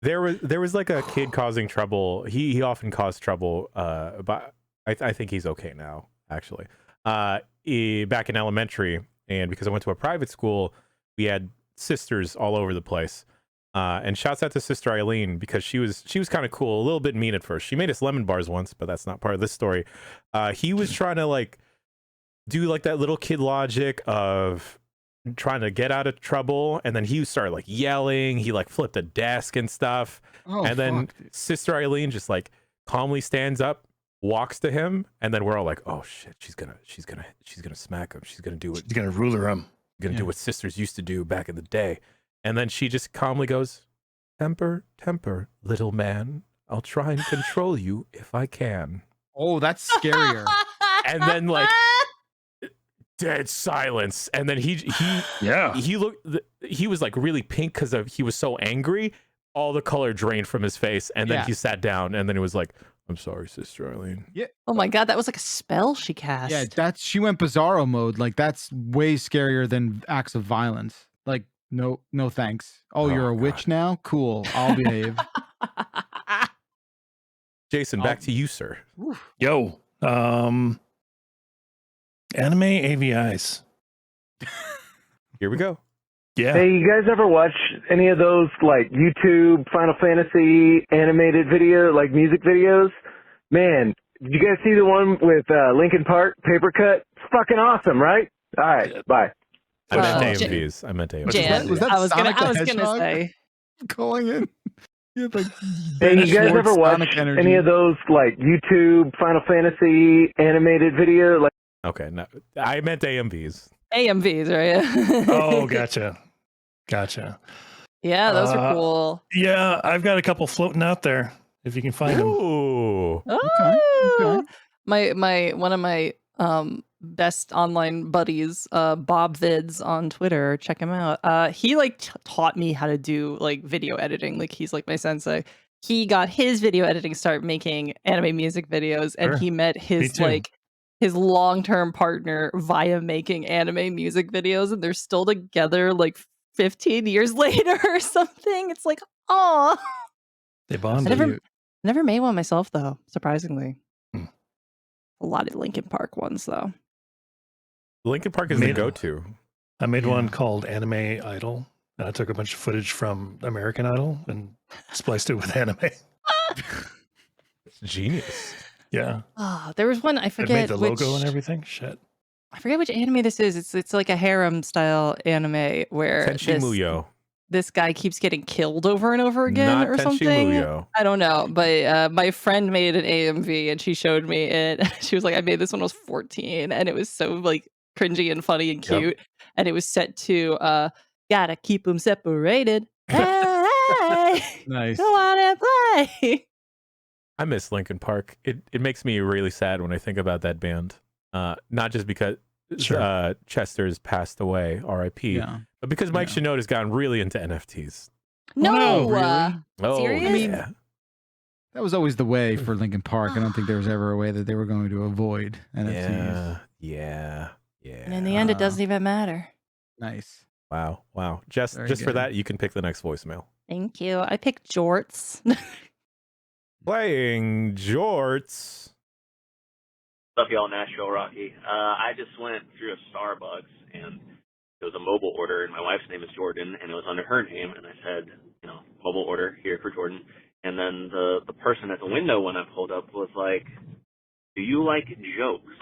There was like a kid causing trouble. He often caused trouble, but I think he's okay now, actually. Back in elementary, and because I went to a private school, we had sisters all over the place. And shouts out to Sister Eileen, because she was kind of cool, a little bit mean at first. She made us lemon bars once, but that's not part of this story. He was trying to like do like that little kid logic of trying to get out of trouble, and then he started like yelling. He like flipped a desk and stuff. And then Sister Eileen just like calmly stands up, walks to him, and then we're all like, oh shit, she's gonna smack him. She's gonna do it. She's gonna ruler him. Do what sisters used to do back in the day. And then she just calmly goes, temper, temper, little man. I'll try and control you if I can. Oh, that's scarier. And then like dead silence. And then he was like really pink because he was so angry. All the color drained from his face. And then he sat down, and then he was like, I'm sorry, Sister Eileen. Yeah. Oh my God, that was like a spell she cast. Yeah, she went Bizarro mode. Like that's way scarier than acts of violence. Like, no thanks. Oh, you're a witch now? Cool. I'll behave. Jason, back to you, sir. Yo. Anime AVIs. Here we go. Yeah. Hey, you guys ever watch any of those like YouTube Final Fantasy animated video, like music videos? Man, did you guys see the one with Linkin Park, Paper Cut? It's fucking awesome, right? All right, bye. I meant AMVs. I meant AMVs. Jan, was that I was Sonic gonna the Hedgehog say. Calling in. Like hey, you guys ever watch any of those like YouTube Final Fantasy animated video? Like, okay, no, I meant AMVs. AMVs, right? Oh, gotcha. Yeah, those are cool. Yeah, I've got a couple floating out there if you can find them. Ooh. Okay. My one of my best online buddies, Bob Vids on Twitter, check him out. He like taught me how to do like video editing. Like he's like my sensei. He got his video editing start making anime music videos, and he met his like his long-term partner via making anime music videos, and they're still together like 15 years later or something. It's like, oh, they bonded. Never made one myself though, surprisingly. A lot of Linkin Park ones though. Linkin Park is the go-to. I made one called Anime Idol, and I took a bunch of footage from American Idol and spliced it with anime. It's genius. Yeah. Oh, there was one, I forget. It made the logo and everything. Shit. I forget which anime this is. It's like a harem style anime where Tenshi Muyo. This guy keeps getting killed over and over again Not or Tenshi something. Muyo. I don't know, but my friend made an AMV and she showed me it. She was like, I made this when I was 14, and it was so like cringy and funny and cute. And it was set to gotta keep them separated. Hey, nice. Go on and play. I miss Linkin Park. It makes me really sad when I think about that band. Not just because Chester's passed away, R.I.P., but because Mike Shinoda's gotten really into NFTs. No, really? Oh, serious? I mean, that was always the way for Linkin Park. I don't think there was ever a way that they were going to avoid NFTs. Yeah. And in the end, it doesn't even matter. Nice. Wow. Just for that, you can pick the next voicemail. Thank you. I picked jorts. Playing jorts. What's up, y'all? Nashville Rocky. I just went through a Starbucks, and it was a mobile order, and my wife's name is Jordan, and it was under her name, and I said, mobile order here for Jordan. And then the person at the window when I pulled up was like, do you like jokes?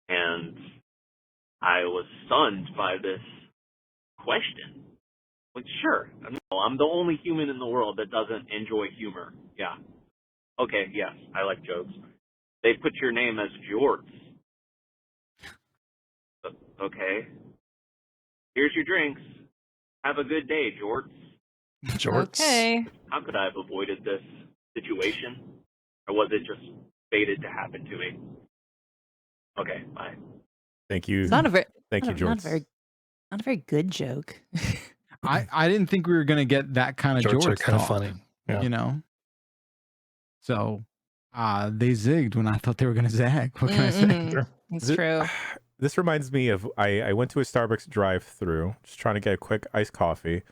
And I was stunned by this question. Like, sure. I'm the only human in the world that doesn't enjoy humor. Yeah. Okay, yes, I like jokes. They put your name as Jorts. So okay. Here's your drinks. Have a good day, Jorts. Jorts. Okay. How could I have avoided this situation? Or was it just fated to happen to me? Okay, bye. Thank you. It's not a very, Thank you, Jorts. not a very good joke. I didn't think we were gonna get that kind of Jorts are Jorts kind of talk, funny. Yeah. you know. So, they zigged when I thought they were gonna zag. What can I say? It's true. This reminds me of I went to a Starbucks drive-through, just trying to get a quick iced coffee,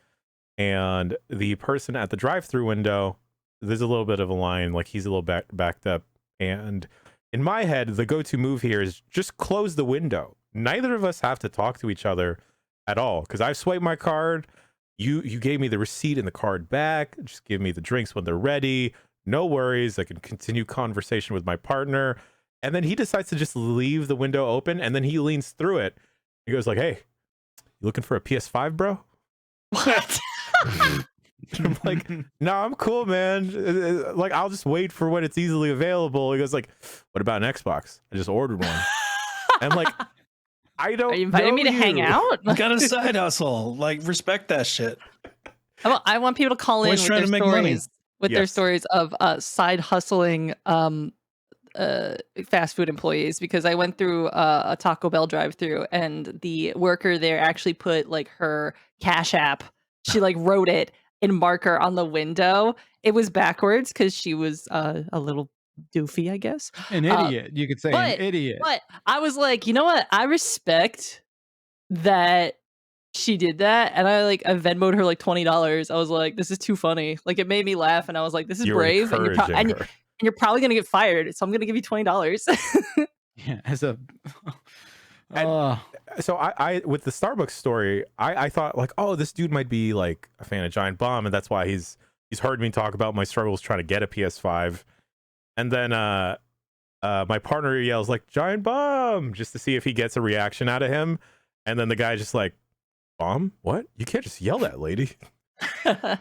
and the person at the drive-through window, there's a little bit of a line, like he's a little backed up, and in my head, the go-to move here is just close the window. Neither of us have to talk to each other at all, because I've swiped my card. You gave me the receipt and the card back. Just give me the drinks when they're ready. No worries. I can continue conversation with my partner. And then he decides to just leave the window open, and then he leans through it. He goes like, "Hey, you looking for a PS5, bro?" What? I'm like, "No, I'm cool, man. Like, I'll just wait for when it's easily available." He goes like, "What about an Xbox? I just ordered one." And like, I don't. Are you inviting me to hang out? You got a side hustle. Like, respect that shit. I want people to call in Always with trying their to make stories. money. With their stories of side hustling fast food employees, because I went through a Taco Bell drive-through, and the worker there actually put like her Cash App. She like wrote it in marker on the window. It was backwards because she was a little doofy, I guess. An idiot, you could say, an idiot. But I was like, you know what? I respect that she did that, and I Venmoed her like $20. I was like, this is too funny. Like, it made me laugh, and I was like, this is brave, and you're probably gonna get fired, so I'm gonna give you $20. Yeah, as a so I with the Starbucks story, I thought like, oh, this dude might be like a fan of Giant Bomb, and that's why he's heard me talk about my struggles trying to get a PS5. And then my partner yells like, "Giant Bomb," just to see if he gets a reaction out of him. And then the guy just like, "Bomb? What? You can't just yell that, lady." I'm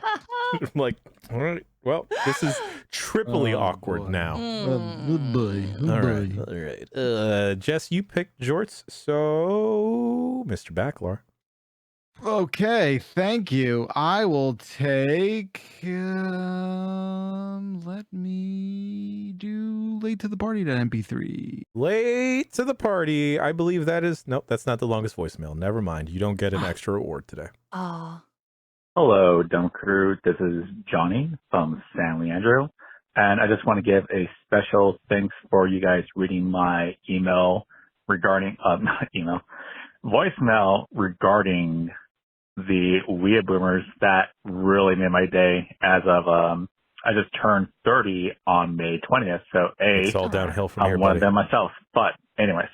like, all right, well, this is triply awkward now. Good boy. All right. Jess, you picked Jorts, so Mr. Backlar. Okay, thank you. I will take. Let me do "Late to the Party" to MP3. Late to the party. I believe that is nope. That's not the longest voicemail. Never mind. You don't get an extra reward today. Oh. Hello, Dumb Crew. This is Johnny from San Leandro, and I just want to give a special thanks for you guys reading my email regarding voicemail regarding the Weird Boomers. That really made my day. As of I just turned 30 on May 20th, so it's all downhill from here, I'm one buddy. of them myself. But anyways,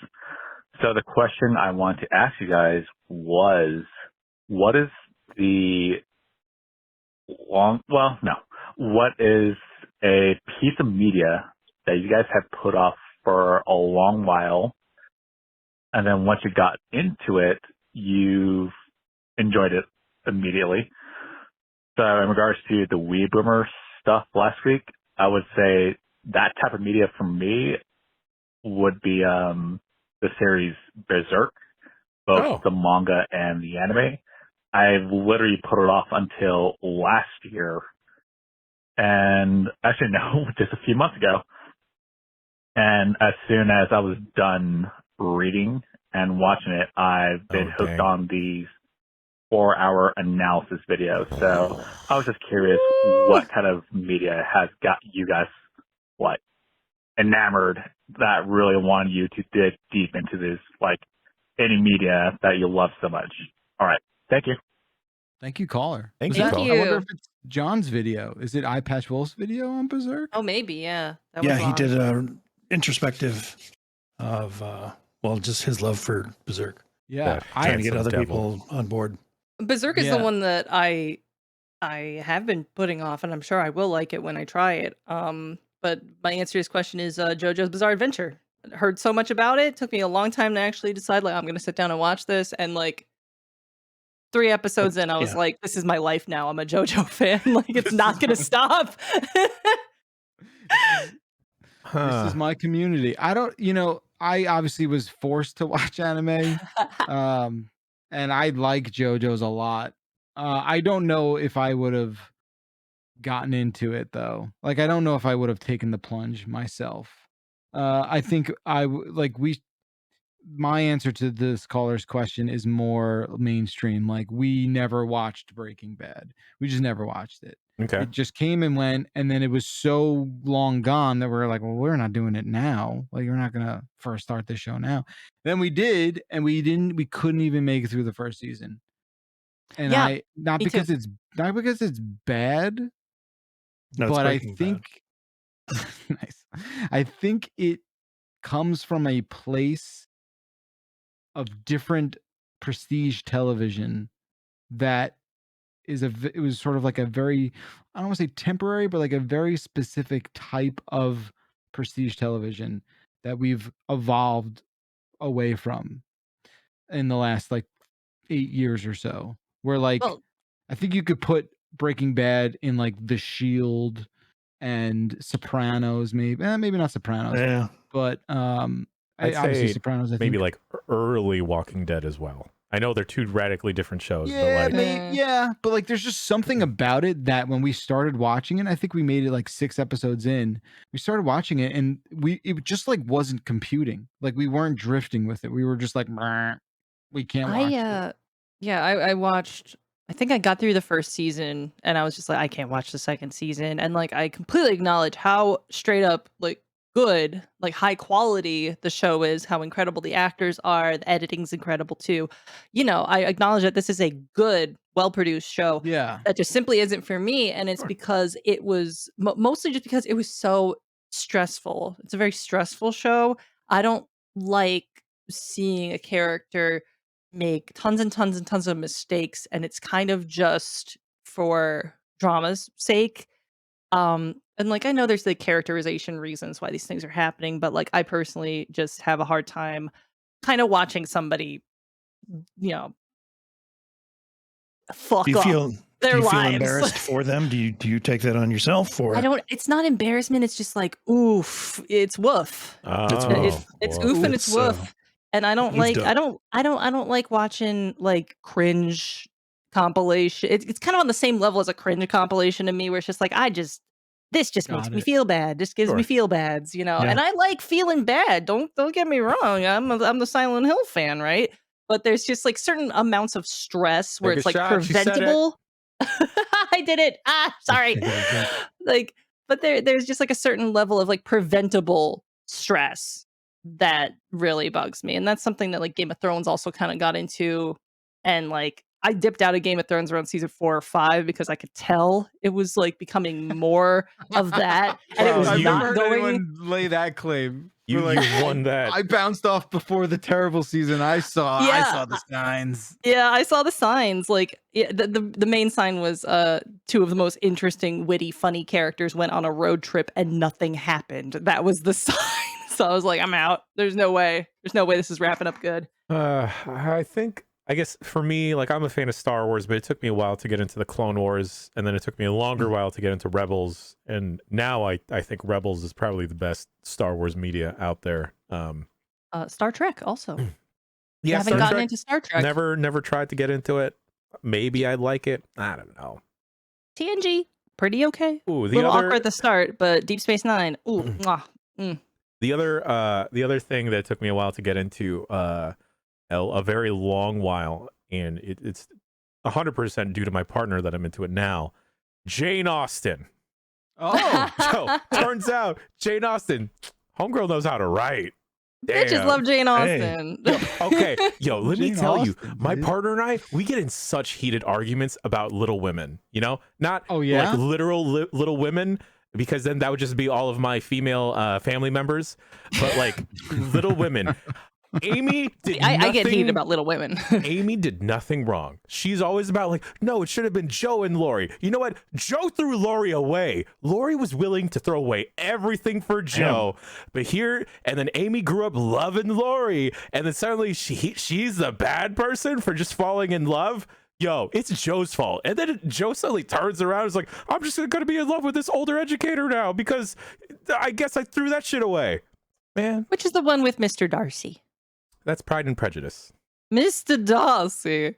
so the question I want to ask you guys was, what is the what is a piece of media that you guys have put off for a long while, and then once you got into it, you've enjoyed it immediately? So in regards to the Wee Boomer stuff last week, I would say that type of media for me would be the series Berserk, both the manga and the anime. I've literally put it off until last year, and actually no, just a few months ago. And as soon as I was done reading and watching it, I've been hooked on these 4-hour analysis videos. So I was just curious what kind of media has got you guys like enamored that really wanted you to dig deep into this, like any media that you love so much. All right. Thank you. Thank you, caller. Thank you. you. I wonder if it's John's video. Is it Eye Patch Wolf's video on Berserk? Oh, maybe, yeah. Yeah, he did a introspective of just his love for Berserk. Yeah, trying to get other people on board. Berserk is the one that I have been putting off, and I'm sure I will like it when I try it. But my answer to his question is JoJo's Bizarre Adventure. I heard so much about it. It took me a long time to actually decide, like, I'm going to sit down and watch this. And like 3 episodes in, I was like, this is my life now. I'm a JoJo fan. Like, it's not going to stop. This is my community. I don't, I obviously was forced to watch anime, and I like JoJo's a lot. I don't know if I would have gotten into it though. Like, I don't know if I would have taken the plunge myself. I think my answer to this caller's question is more mainstream. Like, we never watched Breaking Bad. We just never watched it. Okay. It just came and went, and then it was so long gone that we're like, well, we're not doing it now. Like, we're not gonna first start this show now. Then we did, and we couldn't even make it through the first season. And Yeah, not me because too. it's bad, No, it's but I Breaking think nice. I think it comes from a place of different prestige television that it was sort of like a very, I don't want to say temporary, but like a very specific type of prestige television that we've evolved away from in the last like 8 years or so. Where like, Well, I think you could put Breaking Bad in like The Shield and Sopranos, maybe not Sopranos, Yeah. but I'd obviously say Sopranos. I maybe think. like early Walking Dead as well. I know they're two radically different shows, but Yeah, like but like there's just something about it that when we started watching it, I think we made it like 6 episodes in. We started watching it and it just like wasn't computing. Like, we weren't drifting with it. We were just like, "Meh, we can't watch it." I watched, I think I got through the first season and I was just like, I can't watch the second season. And like, I completely acknowledge how straight up, like, good, like high quality the show is, how incredible the actors are, the editing's incredible too. I acknowledge that this is a good, well produced show Yeah. that just simply isn't for me. And it's because it was mostly just because it was so stressful. It's a very stressful show. I don't like seeing a character make tons and tons and tons of mistakes, and it's kind of just for drama's sake. And like, I know there's the characterization reasons why these things are happening, but like, I personally just have a hard time kind of watching somebody, you know, fuck Do you up feel their lives. embarrassed for them? Do you take that on yourself, or I don't. It's not embarrassment. It's just like, oof. It's woof. It's oof and it's woof. And I don't like. I don't like watching like cringe compilation. It's kind of on the same level as a cringe compilation to me, where it's just like, this just makes me feel bad. Just gives me feel bads, Yeah. And I like feeling bad. Don't get me wrong. I'm the Silent Hill fan, right? But there's just like certain amounts of stress where it's like preventable. I did it. Sorry. Like, but there's just like a certain level of like preventable stress that really bugs me. And that's something that like Game of Thrones also kind of got into. And like, I dipped out of Game of Thrones around season 4 or 5 because I could tell it was like becoming more of that. And it was I've not never heard going. anyone lay that claim. You won that. I bounced off before the terrible season. I saw the signs. Yeah, I saw the signs. Like, the main sign was 2 of the most interesting, witty, funny characters went on a road trip and nothing happened. That was the sign. So I was like, I'm out. There's no way this is wrapping up good. I guess for me, like, I'm a fan of Star Wars, but it took me a while to get into the Clone Wars, and then it took me a longer while to get into Rebels, and now I think Rebels is probably the best Star Wars media out there. Star Trek also. Yeah, haven't gotten into Star Trek. Never tried to get into it. Maybe I'd like it. I don't know. TNG, pretty okay. Ooh, a little awkward at the start, but Deep Space Nine. Ooh, mwah. The other thing that took me a while to get into, a very long while, and it's 100% due to my partner that I'm into it now. Jane Austen. Oh, so turns out Jane Austen, homegirl knows how to write. Damn. Bitches love Jane Austen. Okay, let me tell you, my dude. partner and I, we get in such heated arguments about Little Women. Not yeah? like literal Little Women, because then that would just be all of my female family members, but like Little Women. Amy did I get heated about Little Women. Amy did nothing wrong. She's always about like, no, it should have been Joe and Lori. You know what? Joe threw Lori away. Lori was willing to throw away everything for Joe. But and then Amy grew up loving Lori, and then suddenly she's the bad person for just falling in love. Yo, it's Joe's fault. And then Joe suddenly turns around and is like, I'm just going to be in love with this older educator now because I guess I threw that shit away. Man, Which is the one with Mr. Darcy? that's Pride and Prejudice. Mr. Darcy.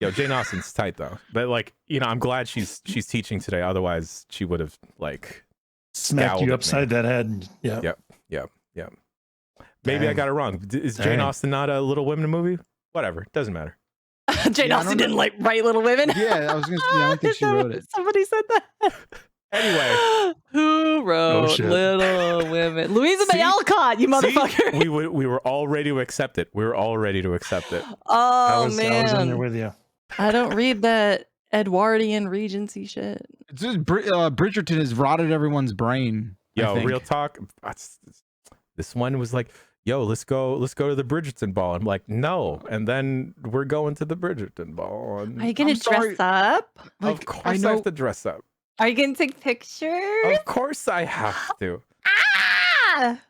Yo, Jane Austen's tight though. But like, you know, I'm glad she's teaching today. Otherwise, she would have like Smacked you upside that head. Yeah. Yep. Maybe I got it wrong. Is Jane Austen not a Little Women movie? Whatever, it doesn't matter. Jane Austen didn't like write Little Women. Yeah, I was gonna. Yeah, I don't think she wrote it. Somebody said that. Anyway, who wrote Little Women? Louisa May Alcott, you motherfucker. We were all ready to accept it. We were all ready to accept it. Oh man, I was in there with you. I don't read that Edwardian Regency shit. It's just Bridgerton has rotted everyone's brain. Yo, real talk. This one was like, yo, let's go to the Bridgerton ball. I'm like, no. And then we're going to the Bridgerton ball. And Are you gonna dress up? Of course I have to dress up. Are you gonna take pictures? Of course I have to. Ah!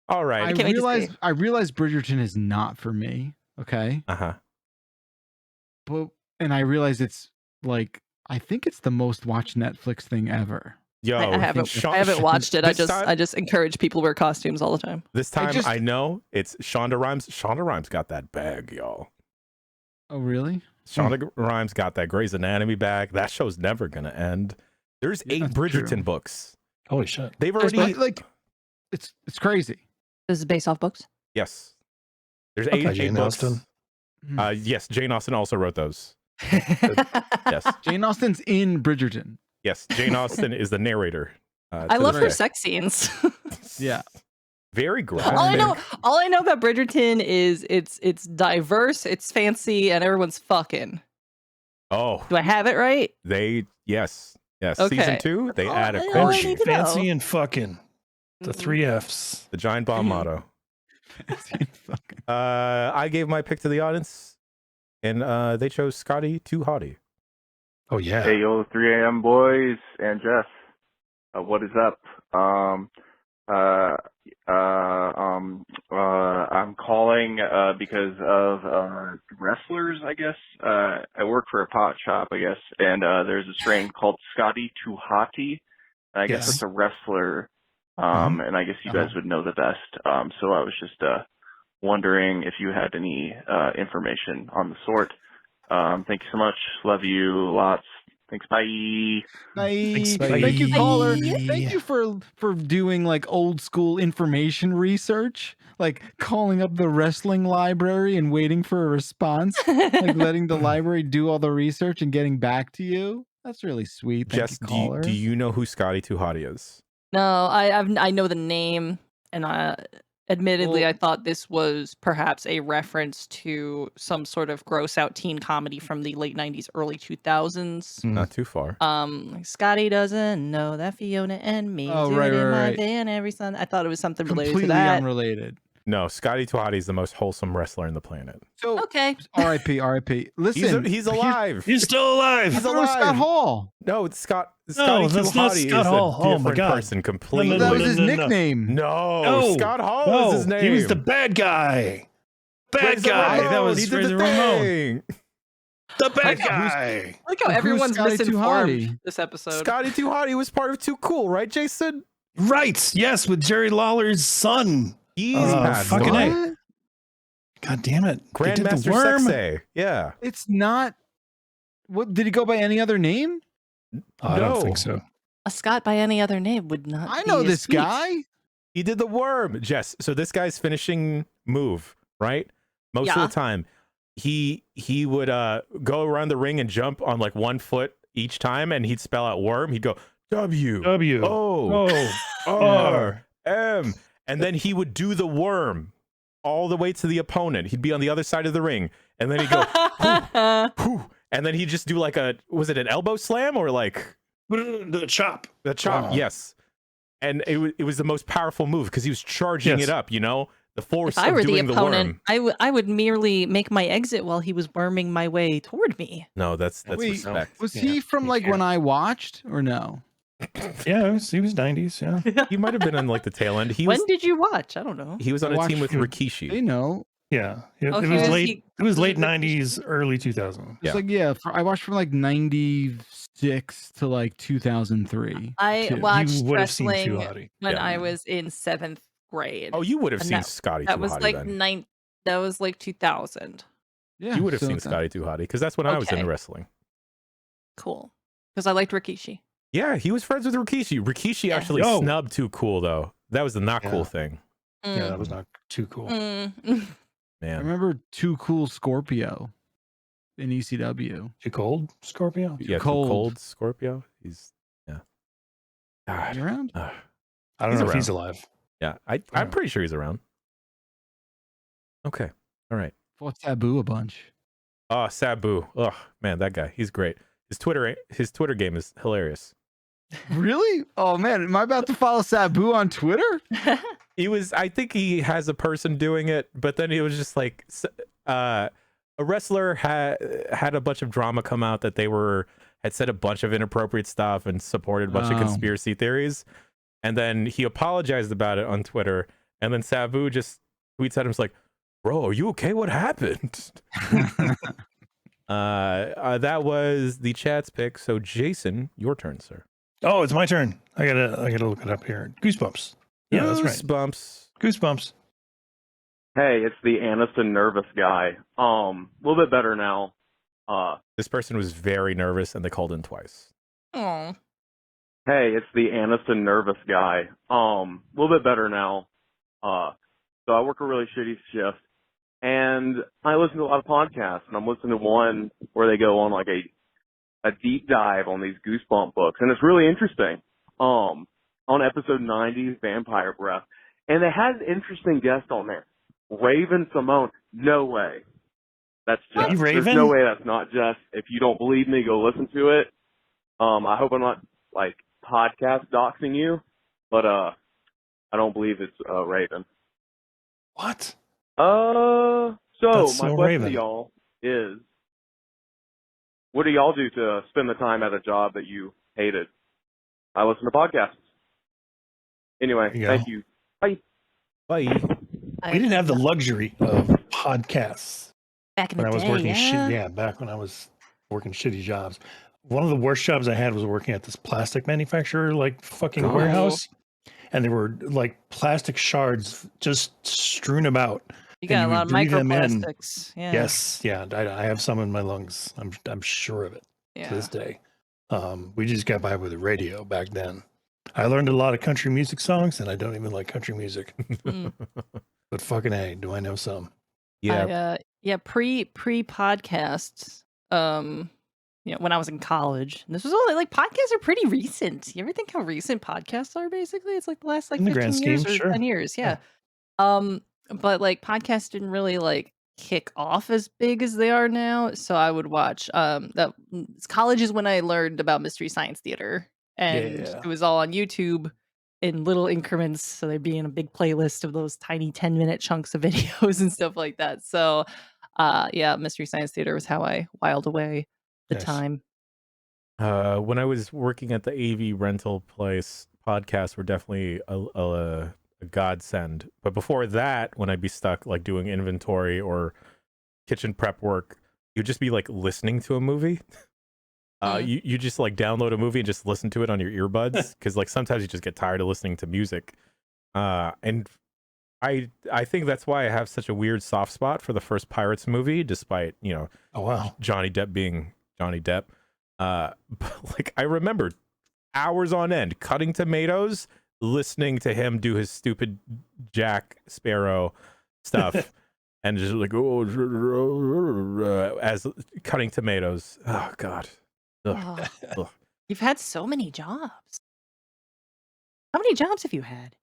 All right. I realize Bridgerton is not for me. Okay. And I realize it's like, I think it's the most watched Netflix thing ever. Yo, I haven't watched it. I just encourage people to wear costumes all the time. This time I know it's Shonda Rhimes. Shonda Rhimes got that bag, y'all. Oh, really? Shonda Rhimes got that Grey's Anatomy bag. That show's never gonna end. There's 8 Bridgerton books. Holy shit! They've already like it's crazy. This is based off books. Yes. There's 8 Jane books. Austen. Yes, Jane Austen also wrote those. Yes. Jane Austen's in Bridgerton. Yes, Jane Austen is the narrator. I love her sex scenes. Yeah. Very graphic. All I know about Bridgerton is it's diverse, it's fancy, and everyone's fucking. Oh. Do I have it right? Yes. Okay. Season 2, they add a Fancy, fancy and fucking. The 3 Fs. The giant bomb motto. I gave my pick to the audience, and they chose Scotty Too Hottie. Oh yeah. Hey yo, 3 a.m. boys and Jess. What is up? I'm calling because of wrestlers, I guess. I work for a pot shop, I guess, and there's a strain called Scotty Too Hottie. I guess it's a wrestler, and I guess you guys would know the best. So I was just wondering if you had any information on the sort. Thank you so much. Love you lots. Thanks. Bye. Bye. Thanks, bye. Thank you, caller. Thank you for doing like old school information research, like calling up the wrestling library and waiting for a response, like letting the library do all the research and getting back to you. That's really sweet. Thank Jess, you, caller. do you know who Scotty Too Hottie is? No, I know the name, and admittedly, I thought this was perhaps a reference to some sort of gross out teen comedy from the late 90s, early 2000s. Not too far. Scotty doesn't know that Fiona and me Oh, do right, it in my right. van every Sunday. I thought it was something related Completely to that. unrelated. No, Scotty Too Hottie is the most wholesome wrestler in the planet. So Okay. R.I.P. Listen, He's alive. He's still alive. He's alive. Scott Hall. No, it's Scotty that's Too not Hottie Scott is Hall. a Oh, my different God. person completely. That was his nickname. No, Scott Hall is his name. He was the bad guy. Bad guy. That was he did Razor the Ramon. thing. The bad guy. I like how Who's everyone's Scotty Too misinformed Hottie? this episode. Scotty Too Hottie was part of Too Cool, right, Jason? Right. Yes, with Jerry Lawler's son. He's passed fucking away. A. God damn it. They did the Grandmaster worm. Sexay. Yeah. It's not. What did he go by? Any other name? I don't think so. A Scott by any other name would not. I be know as this sweet. guy. He did the worm, Jess. So this guy's finishing move, right? Most of the time, he would go around the ring and jump on like 1 foot each time, and he'd spell out worm. He'd go W-O-R-M, and then he would do the worm all the way to the opponent. He'd be on the other side of the ring, and then he'd go, whoo, and then he'd just do like was it an elbow slam or like the chop? The chop, yes. And it was the most powerful move because he was charging it up, you know? The force If I of were the doing opponent, the worm. I would merely make my exit while he was worming my way toward me. No, that's Wait, respect. Was he from like when I watched or no? Yeah, he was 90s. Yeah. He might have been on like the tail end. When did you watch? I don't know. He was on a team with They Rikishi. know. Yeah. It Oh, was he was- late. he- It was late 90s, early 2000. It's like I watched from like 96 to like 2003. I too. watched You would have seen Too wrestling Hottie. when Yeah. I was in 7th grade. Oh, you would have And seen that Scotty that Too was Hottie like then. that was like 2000. Yeah, You would have so seen Scotty Too Hottie because that's when I was into Okay. wrestling. Cool. Because I liked Rikishi. Yeah, he was friends with Rikishi. Rikishi Yeah. actually Yo. snubbed Too Cool though. That was the not Yeah. cool thing. Yeah, that was not too cool. I Man, remember Too Cool Scorpio in ECW. Too cold, Scorpio? yeah, Cold. Too Cold Scorpio. He's God. You around? I don't He's know if he's around. alive. Yeah, I'm pretty sure he's around. Okay, all right. Fought Sabu a bunch. Oh, Sabu. Oh man, that guy. He's great. His Twitter game is hilarious. Really? Oh man, am I about to follow Sabu on Twitter? I think he has a person doing it, but then he was just like, a wrestler had a bunch of drama come out that they had said a bunch of inappropriate stuff and supported a bunch of conspiracy theories. And then he apologized about it on Twitter. And then Sabu just tweets at him, like, bro, are you okay? What happened? That was the chat's pick. So Jason, your turn, sir. Oh, it's my turn. I gotta look it up here. Goosebumps. Yeah, that's right. Goosebumps. Goosebumps. Hey, it's the Aniston nervous guy. A little bit better now. This person was very nervous and they called in twice. Oh. Hey, it's the Aniston nervous guy. A little bit better now. So I work a really shitty shift, and I listen to a lot of podcasts, and I'm listening to one where they go on like a deep dive on these Goosebump books, and it's really interesting. On episode 90, Vampire Breath, and it has an interesting guest on there, Raven Simone. No way. That's just, there's no way that's not just. If you don't believe me, go listen to it. I hope I'm not like podcast doxing you, but I don't believe it's Raven. What? So That's my so question Raven. to y'all is, what do y'all do to spend the time at a job that you hated? I listen to podcasts. Anyway, thank you. Bye. Bye. We didn't have the luxury of podcasts Back in when the I was day, working yeah. back when I was working shitty jobs. One of the worst jobs I had was working at this plastic manufacturer, like fucking warehouse. And there were like plastic shards just strewn about. You got a lot of microplastics. Yeah. Yes, yeah. I have some in my lungs. I'm sure of it to this day. We just got by with the radio back then. I learned a lot of country music songs, and I don't even like country music. But fucking hey, do I know some? Yeah. Pre podcasts. When I was in college, and this was only like podcasts are pretty recent. You ever think how recent podcasts are? Basically, it's like the last like 15 years or 10 years. Yeah. But like podcasts didn't really like kick off as big as they are now. So I would watch college is when I learned about Mystery Science Theater, and it was all on YouTube in little increments. So they'd be in a big playlist of those tiny 10-minute chunks of videos and stuff like that. So Mystery Science Theater was how I whiled away the time. When I was working at the AV rental place, podcasts were definitely a godsend. But before that, when I'd be stuck like doing inventory or kitchen prep work, you'd just be like listening to a movie. You just like download a movie and just listen to it on your earbuds, because like sometimes you just get tired of listening to music. And I think that's why I have such a weird soft spot for the first Pirates movie, despite Johnny Depp being Johnny Depp. But like I remember hours on end cutting tomatoes, listening to him do his stupid Jack Sparrow stuff, and just like as cutting tomatoes. Oh God. Ugh. Ugh. You've had so many jobs. How many jobs have you had?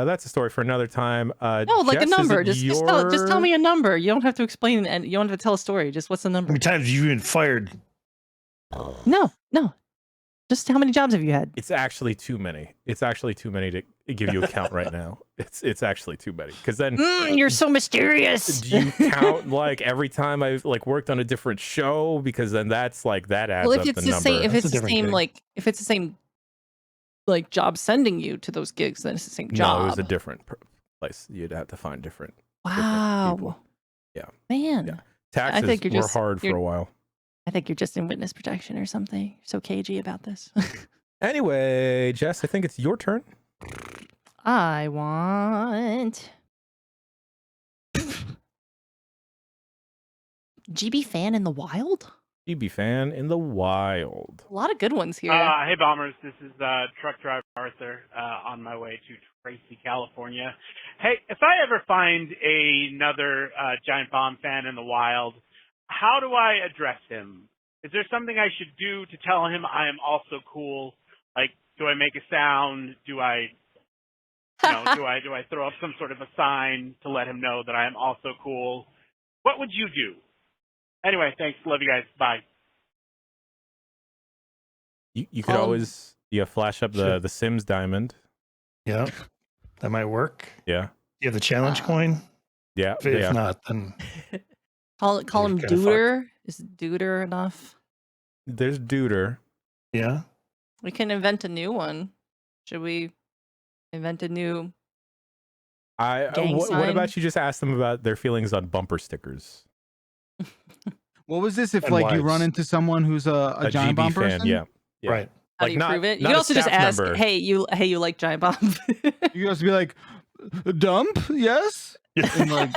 That's a story for another time. No, like Jess, a number. just tell me a number. You don't have to explain, and you don't have to tell a story. Just what's the number? How many times have you been fired? No. Just how many jobs have you had? It's actually too many. It's actually too many to give you a count right now. It's actually too many, because then you're so mysterious. Do you count like every time I've like worked on a different show? Because then that's like that adds well, if up it's the number. if it's the same like job sending you to those gigs, then it's the same job. No, it was a different place. You'd have to find different. Wow. Different yeah. Man. Yeah. Taxes were hard for a while. I think you're just in witness protection or something. You're so cagey about this. Anyway, Jess, I think it's your turn. I want GB Fan in the Wild. GB Fan in the Wild. A lot of good ones here. Hey, Bombers. This is truck driver Arthur on my way to Tracy, California. Hey, if I ever find another Giant Bomb fan in the wild, how do I address him? Is there something I should do to tell him I am also cool? Like, do I make a sound? Do I throw up some sort of a sign to let him know that I am also cool? What would you do? Anyway, thanks. Love you guys. Bye. You could always flash up the Sims diamond. Yeah, that might work. Yeah. You have the challenge coin? Yeah. If not, then call him Duder. Is Duder enough? There's Duder. Yeah. We can invent a new one. Should we invent a new what about you just ask them about their feelings on bumper stickers? What was this? If like you run into someone who's a Giant Bomb fan, person? yeah. Right. How do you prove it? You can also just ask, hey, you like Giant Bomb? You can also be like, dump? Yes. And like,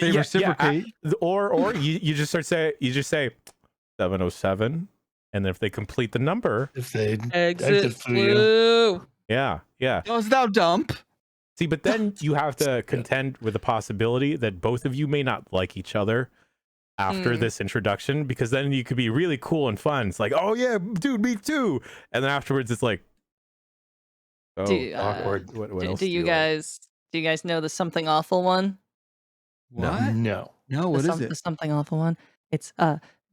they reciprocate. Or you just say 707, and then if they complete the number, if they exit flu. Yeah. Does thou dump? See, but then you have to contend with the possibility that both of you may not like each other after this introduction, because then you could be really cool and fun. It's like, oh yeah, dude, me too. And then afterwards it's like, awkward. What else do you guys know the something awful one? What? No. What is it? The something awful one. It's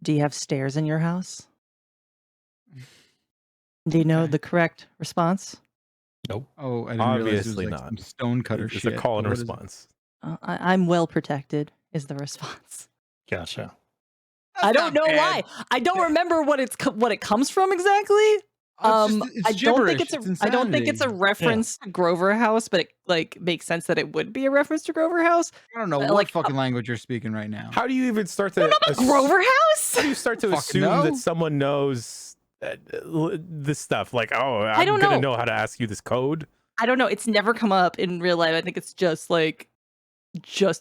do you have stairs in your house? Do you know the correct response? Nope. Oh, I didn't obviously realize it was like not. some stone-cutter It's shit. a call and response. I'm well protected is the response. Gotcha. I don't know why. I don't remember what it comes from exactly. It's I don't think it's a reference to Grover House, but it like makes sense that it would be a reference to Grover House. I don't know what fucking language you're speaking right now. How do you even start to Grover House? How do you start to assume that someone knows this stuff? Like, oh, I'm gonna know how to ask you this code. I don't know. It's never come up in real life. I think it's just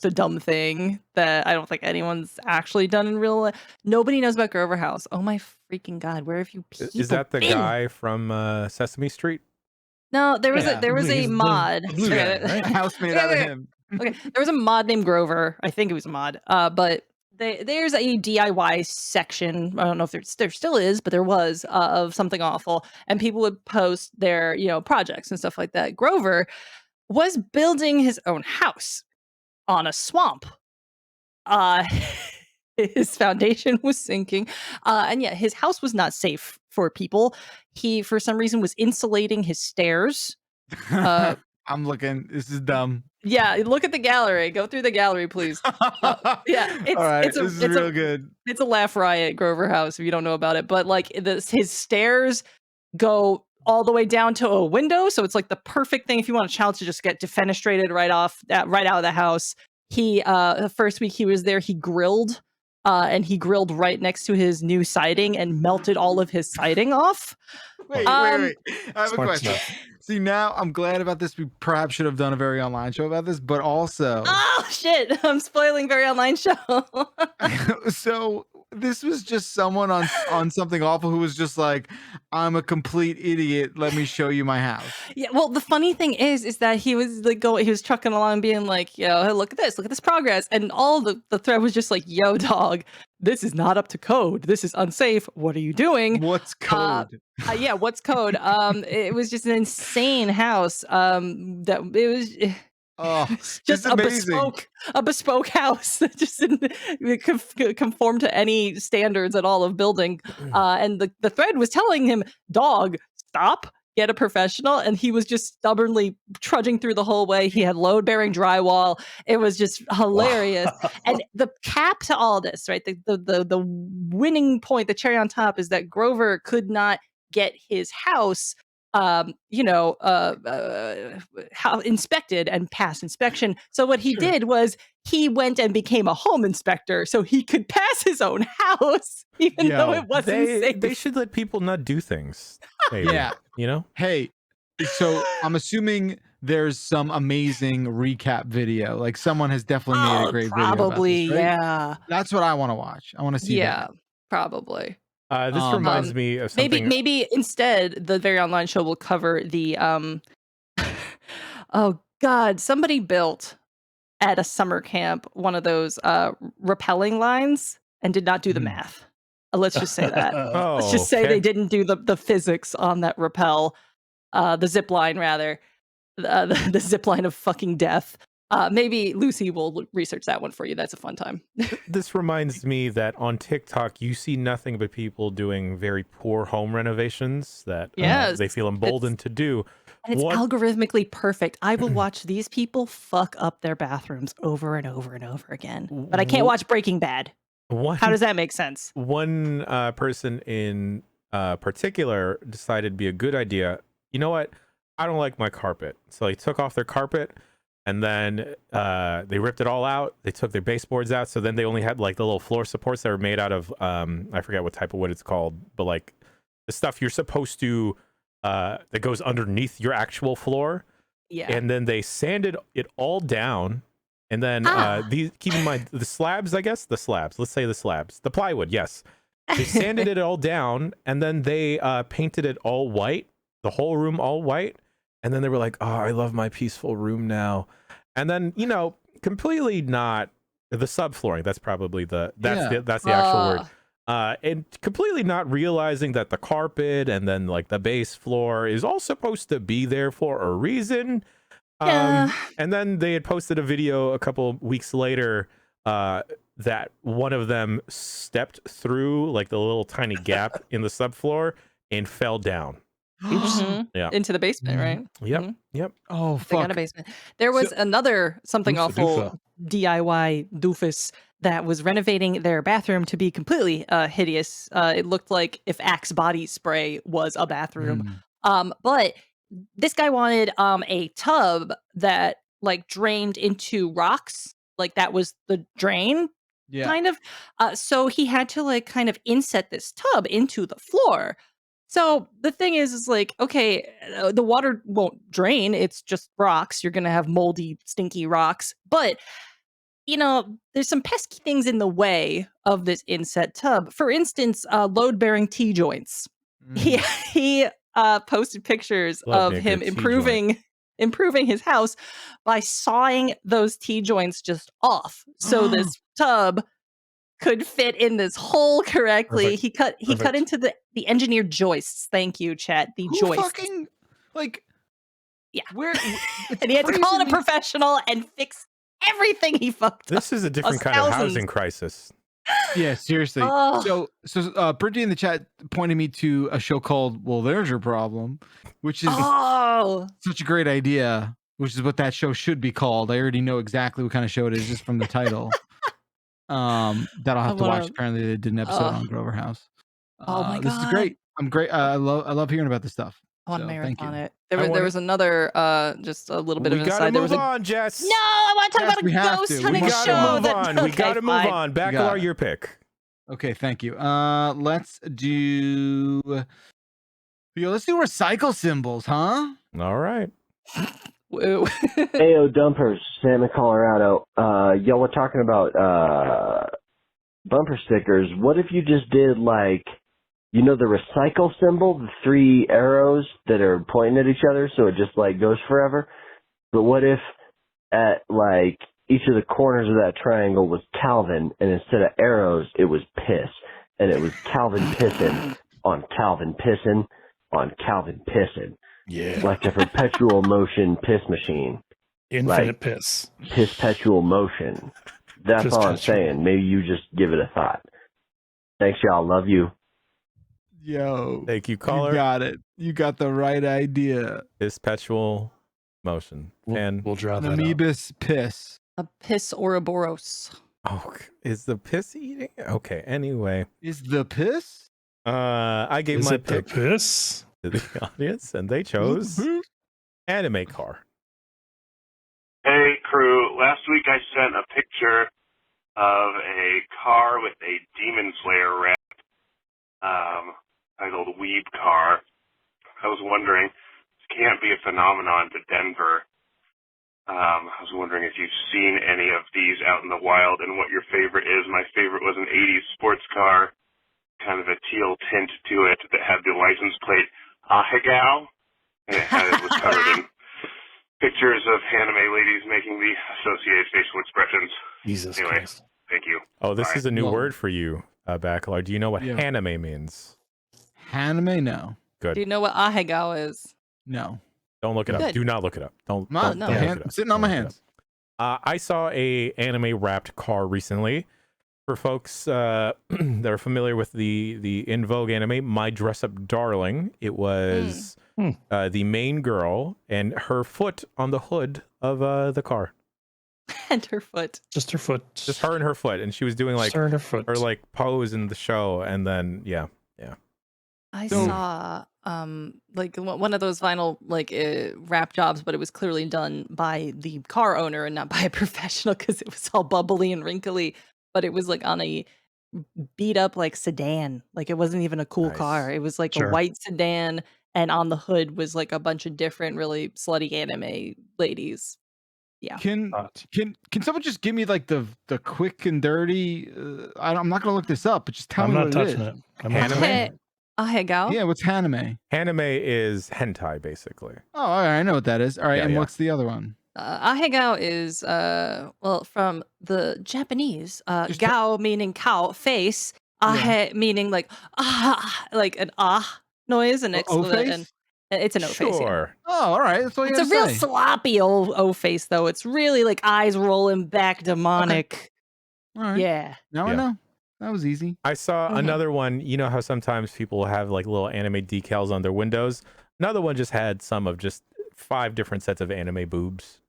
a dumb thing that I don't think anyone's actually done in real life. Nobody knows about Grover House. Oh my freaking god, where have you people Is that the been? guy from Sesame Street? No, there was a mod. House made out of him. Okay, there was a mod named Grover. I think it was a mod. But there's a DIY section. I don't know if there still is, but there was of something awful, and people would post their projects and stuff like that. Grover was building his own house on a swamp. His foundation was sinking, and yet his house was not safe for people. He, for some reason, was insulating his stairs. I'm looking. This is dumb. Yeah, look at the gallery. Go through the gallery, please. Yeah, it's real good. It's a laugh riot, Grover House, if you don't know about it. But like his stairs go all the way down to a window, so it's like the perfect thing if you want a child to just get defenestrated right out of the house. He the first week he was there, he grilled, and he grilled right next to his new siding and melted all of his siding off. Wait. I have a question. See, now I'm glad about this. We perhaps should have done a Very Online show about this, but also... Oh, shit. I'm spoiling Very Online show. So this was just someone on something awful who was just like, I'm a complete idiot. Let me show you my house. Yeah, well, the funny thing is that he was like he was trucking along being like, yo, hey, look at this progress. And all the thread was just like, yo, dog, this is not up to code. This is unsafe. What are you doing? What's code? Yeah, what's code? It was just an insane house. That it was. Oh, just a bespoke house that just didn't conform to any standards at all of building. And the thread was telling him, dog, stop, get a professional. And he was just stubbornly trudging through the whole way. He had load bearing drywall. It was just hilarious. And the cap to all this, right? The winning point, the cherry on top, is that Grover could not get his house how inspected and passed inspection. So what he did was he went and became a home inspector so he could pass his own house, even though it wasn't safe. They should let people not do things. Maybe, Yeah. you know? Hey, so I'm assuming there's some amazing recap video. Like someone has definitely made a great video about this, right? Yeah. That's what I want to watch. I want to see that. Probably. This reminds me of something. Maybe instead the Very Online Show will cover the oh God, somebody built at a summer camp one of those rappelling lines and did not do the math. Let's just say that. Let's just say they didn't do the physics on that rappel, the zip line rather, the zip line of fucking death. Maybe Lucy will research that one for you. That's a fun time. This reminds me that on TikTok, you see nothing but people doing very poor home renovations that they feel emboldened to do. And it's algorithmically perfect. I will watch these people fuck up their bathrooms over and over and over again. But I can't watch Breaking Bad. How does that make sense? One person in particular decided it'd be a good idea. You know what? I don't like my carpet. So they took off their carpet. And then they ripped it all out. They took their baseboards out. So then they only had like the little floor supports that were made out of, I forget what type of wood it's called, but like the stuff you're supposed to, that goes underneath your actual floor. Yeah. And then they sanded it all down. And then keep in mind the slabs, I guess, let's say the slabs, the plywood. Yes. They sanded it all down and then they painted it all white, the whole room all white. And then they were like, oh, I love my peaceful room now. And then, completely not the subflooring. That's probably that's the actual word. And completely not realizing that the carpet and then like the base floor is all supposed to be there for a reason. And then they had posted a video a couple weeks later that one of them stepped through like the little tiny gap in the subfloor and fell down. Yeah, into the basement, right? Yep. Yep. Oh, fuck. They got a basement. There was another something awful DIY doofus that was renovating their bathroom to be completely hideous. It looked like if Axe body spray was a bathroom. But this guy wanted a tub that like drained into rocks, like that was the drain. Yeah. Kind of. So he had to like kind of inset this tub into the floor. So the thing is like, okay, the water won't drain. It's just rocks. You're going to have moldy, stinky rocks. But, there's some pesky things in the way of this inset tub. For instance, load-bearing T-joints. He posted pictures of him improving his house by sawing those T-joints just off. So this tub could fit in this hole correctly. Perfect. He cut into the engineered joists. Thank you, chat. The joists. Fucking yeah. Where and he had to call in a professional and fix everything he fucked up. This is a different kind of housing crisis. Yeah, seriously. So Brittany in the chat pointed me to a show called Well, There's Your Problem, which is such a great idea, which is what that show should be called. I already know exactly what kind of show it is just from the title. That I'll have to watch. Apparently they did an episode on Grover House. Oh my god, this is great. I'm great. I love hearing about this stuff. I want to marathon it. There was another just a little bit of inside. There was on, Jess. No, I want to talk about a ghost hunting show. We gotta move on. Bacalar, your pick. Okay, thank you. Let's do recycle symbols, huh? All right. Woo. Ayo, dumpers, Sam in Colorado. Y'all were talking about bumper stickers. What if you just did like, the recycle symbol, the 3 arrows that are pointing at each other, so it just like goes forever? But what if at like each of the corners of that triangle was Calvin, and instead of arrows, it was piss, and it was Calvin pissin' on Calvin pissin' on Calvin pissin'. Yeah. Like a perpetual motion piss machine. Infinite piss. Perpetual motion. That's all I'm saying. Maybe you just give it a thought. Thanks, y'all. Love you. Yo. Thank you, caller. You got it. You got the right idea. Perpetual motion. And we'll draw that Amoebus piss. A piss Ouroboros. Oh, is the piss eating? Okay, anyway. Is the piss? I gave my pick. Piss? to the audience, and they chose anime car. Hey, crew. Last week I sent a picture of a car with a Demon Slayer wrap, titled Weeb Car. I was wondering, this can't be a phenomenon to Denver. I was wondering if you've seen any of these out in the wild and what your favorite is. My favorite was an 80s sports car, kind of a teal tint to it that had the license plate Ahegao, and it was covered in pictures of anime ladies making the associated facial expressions. Jesus anyway, Christ. Thank you. Oh, this Bye. is a new word for you, Baclar. Do you know what anime means? Anime, no. Good. Do you know what Ahegao is? No. Don't look it up. Good. Do not look it up. Don't No, look it up. Sitting on my hands. I saw a anime wrapped car recently. For folks that are familiar with the in vogue anime, My Dress Up Darling, it was the main girl and her foot on the hood of the car. And her foot. Just her foot. Just her and her foot, and she was doing like her and her foot. her like pose in the show, and then I saw like one of those vinyl like wrap jobs, but it was clearly done by the car owner and not by a professional because it was all bubbly and wrinkly. But it was like on a beat up like sedan. Like it wasn't even a cool car. It was like a white sedan, and on the hood was like a bunch of different really slutty anime ladies. Yeah. Can someone just give me like the quick and dirty? I'm not gonna look this up, but just tell me what it is. I'm not touching it. Haname. Ahegao. Yeah, what's haname? Haname is hentai, basically. Oh, all right, I know what that is. All right, and what's the other one? Ahegao is well from the Japanese gao meaning cow face, ahe meaning like like an noise and it's an O face. Sure. Oh, all right. That's all you It's a gotta real say. sloppy old O face though. It's really like eyes rolling back, demonic. All right. Yeah. Now I know. That was easy. I saw another one. You know how sometimes people have like little anime decals on their windows? Another one just had some of just 5 different sets of anime boobs.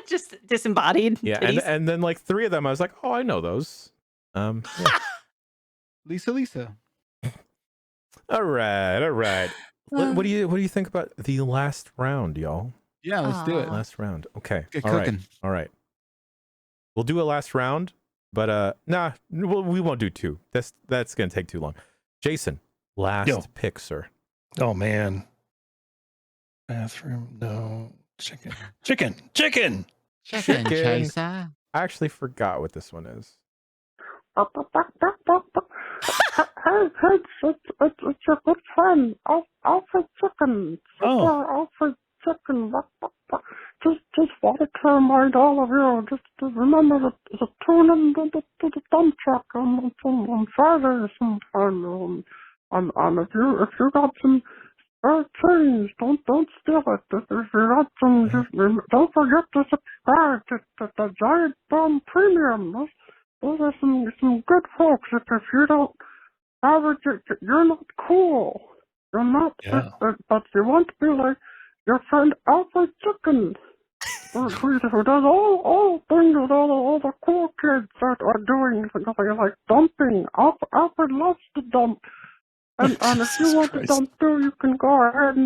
Just disembodied. Yeah, titties. and then like 3 of them, I was like, oh, I know those. Yeah. Lisa. All right. What do you think about the last round, y'all? Yeah, let's do it. Last round. Okay. Get All right. cooking. All right. We'll do a last round, but we won't do 2. That's gonna take too long. Jason, last pick, sir. Oh man. Bathroom, no. Chicken. I actually forgot what this one is. It's your good friend. I'll say chicken. I'll say chicken. Just want to remind all of you, just to remember to tune in to the dump truck on Fridays sometime. If you got some change, don't steal it. If you got some, don't forget to subscribe to the Giant Bomb Premium. Those are some good folks. If you don't have it, you're not cool. You're not. Yeah. But you want to be like your friend Alfred Chicken, who does all things that all the cool kids are doing, like dumping. Alfred loves to dump. And if you want to dump too, you can go ahead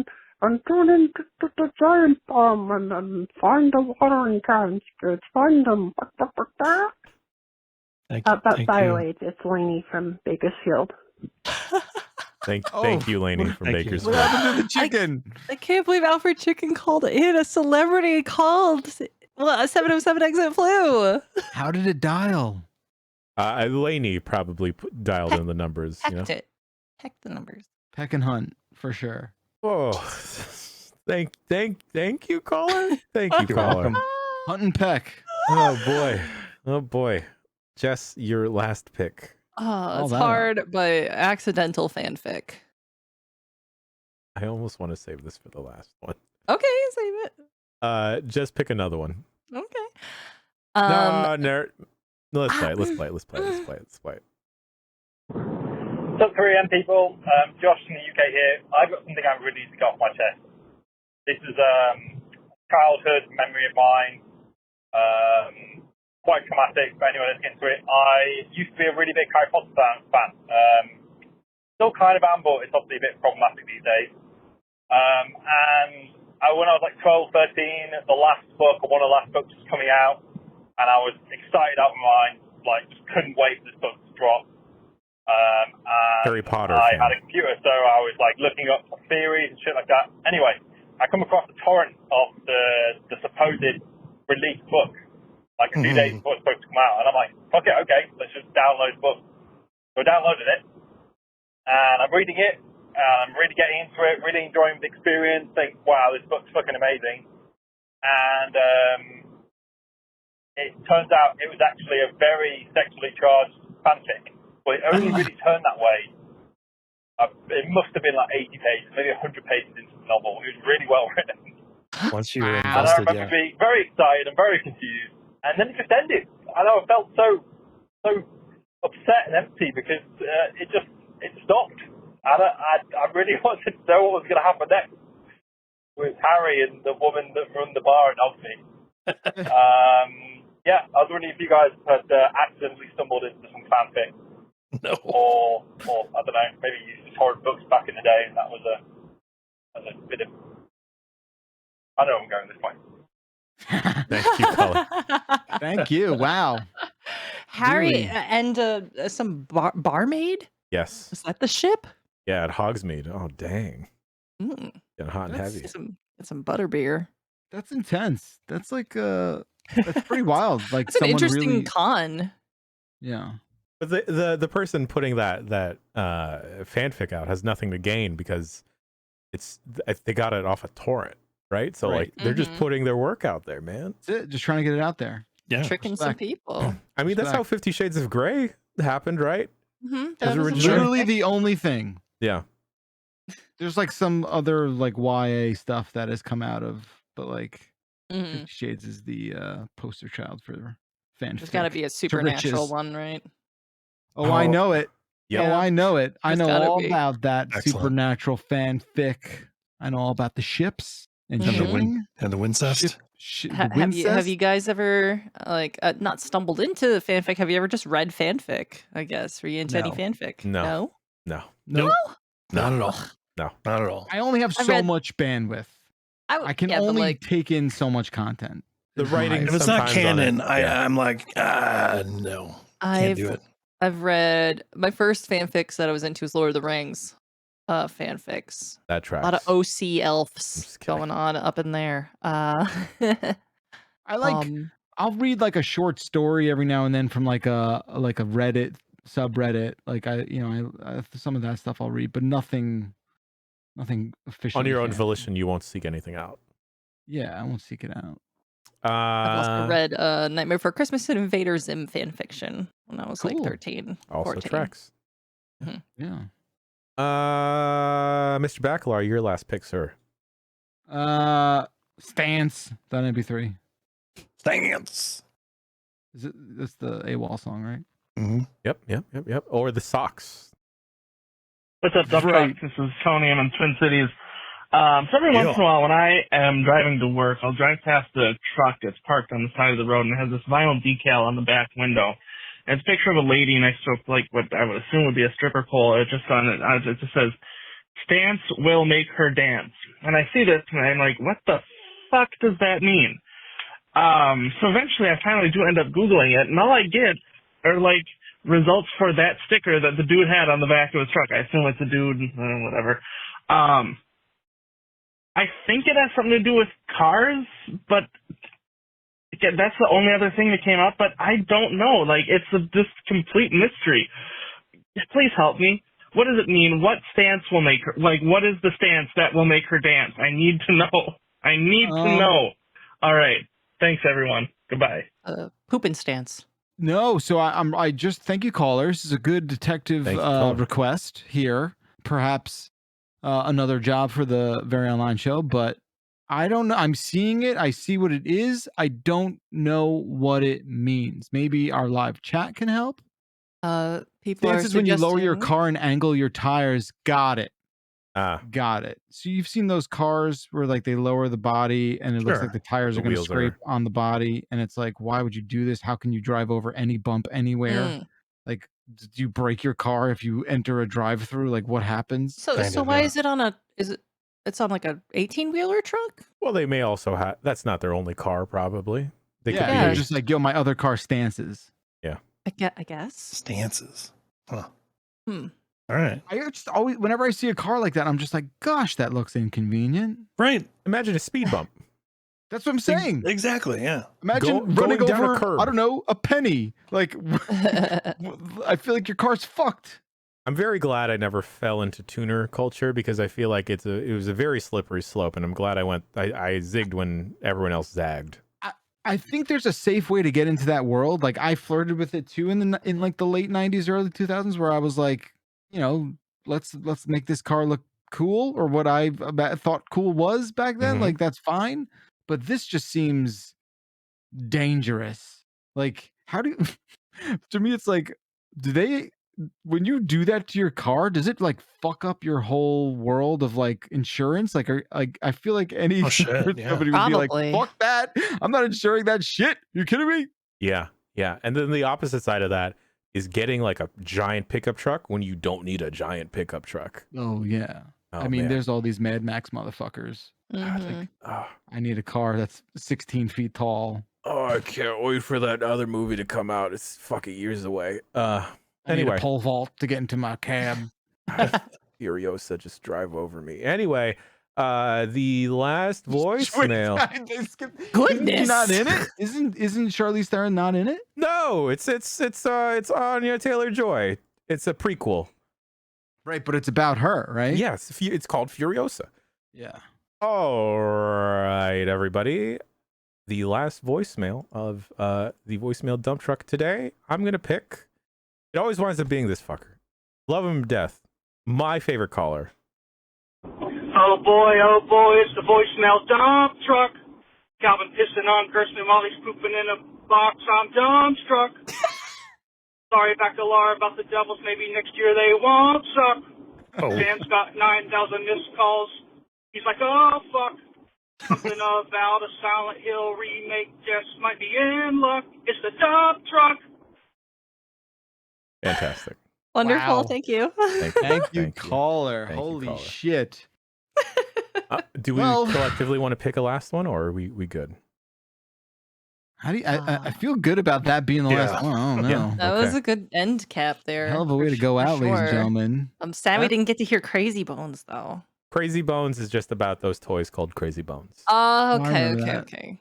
and tune in to the Giant Bomb and find the watering cans, kids. Find them. Thank by you. the way, it's Lainey from Bakersfield. Thank you, Lainey from Bakersfield. What happened to the chicken? I can't believe Alfred Chicken called in. A celebrity called. Well, 707 exit flu. How did it dial? Lainey probably dialed in the numbers. Heck the numbers. Peck and Hunt for sure. Oh, thank you, caller. Thank you, caller. Hunt and Peck. Oh boy. Jess, your last pick. Oh, it's hard, but accidental fanfic. I almost want to save this for the last one. Okay, save it. Just pick another one. Okay. No. Let's play it. What's up, Korean people? Josh from the UK here. I've got something I really need to get off my chest. This is a childhood memory of mine. Quite traumatic for anyone that's into it. I used to be a really big Harry Potter fan. still kind of am, but it's obviously a bit problematic these days. And when I was like 12, 13, the last book, or one of the last books was coming out, and I was excited out of my mind, like just couldn't wait for this book to drop. And Harry Potter. I had a computer, so I was like looking up theories and shit like that. Anyway, I come across a torrent of the supposed released book, like a few days before it's supposed to come out, and I'm like, fuck it, okay, let's just download the book. So I downloaded it, and I'm reading it, and I'm really getting into it, really enjoying the experience, think, wow, this book's fucking amazing. And it turns out it was actually a very sexually charged fanfic, but it only really turned that way. It must have been like 80 pages, maybe 100 pages into the novel. It was really well written. Once you were And I invested, remember being very excited and very confused, and then it just ended. I know I felt so upset and empty because it stopped. I really wanted to know what was going to happen next with Harry and the woman that run the bar in Ogden. Yeah, I was wondering if you guys had accidentally stumbled into some fanfic. No. Or I don't know, maybe you used torrent books back in the day, and that was a bit of. I know I'm going this point. Thank you, Colin. Thank you. Wow. Harry Really? and some barmaid? Yes. Is that the ship? Yeah, at Hogsmeade. Oh, dang. Mm. Getting hot and heavy. Get some butterbeer. That's intense. That's like that's pretty wild. Like That's an someone interesting really, con. yeah. But the person putting that fanfic out has nothing to gain because they got it off a torrent, right? So like they're just putting their work out there, man. That's it. Just trying to get it out there. Yeah. Tricking some people. I mean, that's how 50 Shades of Grey happened, right? That was literally the only thing. Yeah. There's like some other like YA stuff that has come out of, but like 50 Shades is the poster child for fanfic. There's got to be a supernatural one, right? Oh, I know it. Yeah. Oh, I know it. I know gotta all be. about that supernatural fanfic. I know all about the ships and shipping. And the Wincest. Have you guys ever like not stumbled into fanfic? Have you ever just read fanfic? I guess were you into any fanfic? No. Not No. at all. No. Not at all. I only have so much bandwidth. I can only take in so much content. The writing. If it's not canon, I'm like, no. Can't do it. I've read my first fanfics that I was into was Lord of the Rings fanfics. That tracks. A lot of OC elves going on up in there. I like. I'll read like a short story every now and then from like a Reddit subreddit. Like I some of that stuff I'll read, but nothing official. On your own volition, you won't seek anything out. Yeah, I won't seek it out. I've also read Nightmare Before Christmas and Invader Zim fanfiction when I was like 13, Also 14. tracks. Yeah. Mr. Bacalar, your last pick, sir. Stance. That MP3. Stance. That's the AWOL song, right? Mm-hmm. Yep. Or the socks. What's up, Duff Trucks? This is Tony. I'm in Twin Cities. So every once in a while, when I am driving to work, I'll drive past a truck that's parked on the side of the road and it has this vinyl decal on the back window. And it's a picture of a lady next to like what I would assume would be a stripper pole. It just says, "Stance will make her dance." And I see this and I'm like, what the fuck does that mean? So eventually I finally do end up Googling it, and all I get are like results for that sticker that the dude had on the back of his truck. I assume it's a dude, whatever. I think it has something to do with cars, but that's the only other thing that came up, but I don't know. Like, it's this complete mystery. Please help me. What does it mean? What stance will make her, like, what is the stance that will make her dance? I need to know. I need to know. All right. Thanks, everyone. Goodbye. Pooping stance. No, so I just thank you, callers. This is a good detective request here. Perhaps another job for the Very Online Show, but I don't know. I'm seeing it. I see what it is. I don't know what it means. Maybe our live chat can help. People Stance is when you lower your car and angle your tires. Got it. Got it. So you've seen those cars where like they lower the body and it looks like the tires are going to scrape on the body, and it's like, why would you do this? How can you drive over any bump anywhere? Like, do you break your car if you enter a drive-through? Like, what happens? So why is it on a? It's on like a 18-wheeler truck? Well, they may also have. That's not their only car, probably. They could They're be just like, yo, my other car stances. Yeah. I guess. Stances. Huh. Hmm. All right. I just always, whenever I see a car like that, I'm just like, gosh, that looks inconvenient. Right. Imagine a speed bump. That's what I'm saying. Exactly. Yeah. Imagine Going running down a over, curb. I don't know, a penny. Like, I feel like your car's fucked. I'm very glad I never fell into tuner culture because I feel like it was a very slippery slope, and I'm glad I zigged when everyone else zagged. I think there's a safe way to get into that world. Like, I flirted with it too in like the late 90s, early 2000s, where I was like, you know, let's make this car look cool, or what I thought cool was back then. Like, that's fine. But this just seems dangerous. Like, how do you, to me, it's like, when you do that to your car, does it like fuck up your whole world of like insurance? Like, I feel like any insurance company would be like, fuck that. I'm not insuring that shit. You kidding me? Yeah. Yeah. And then the opposite side of that is getting like a giant pickup truck when you don't need a giant pickup truck. Oh, yeah. I mean, there's all these Mad Max motherfuckers. I need a car that's 16 feet tall. Oh, I can't wait for that other movie to come out. It's fucking years away. I need Anyway, a pole vault to get into my cab. Furiosa just drive over me. Anyway, the last voicemail. Goodness, is not in it? Isn't Charlize Theron not in it? No, it's Anya Taylor-Joy. It's a prequel. Right, but it's about her, right? Yes, it's called Furiosa. Yeah. All right, everybody. The last voicemail of the voicemail dump truck today, I'm going to pick. It always winds up being this fucker. Love him to death. My favorite caller. Oh boy, it's the voicemail dump truck. Calvin pissing on Kirsten while he's pooping in a box on dumbstruck. Sorry, back to Laura about the Devils. Maybe next year they won't suck. Dan's got 9,000 missed calls. He's like, oh, fuck. Something about a Silent Hill remake just might be in luck. It's the dump truck. Fantastic. Wonderful. Wow. Thank you. Thank you, caller. Holy shit. Do we collectively want to pick a last one, or are we good? How do you, I feel good about that being the last one. I don't know. Yeah. That was a good end cap there. Hell of a way to go out, ladies and gentlemen. I'm sad we didn't get to hear Crazy Bones though. Crazy Bones is just about those toys called Crazy Bones. Oh, I remember okay.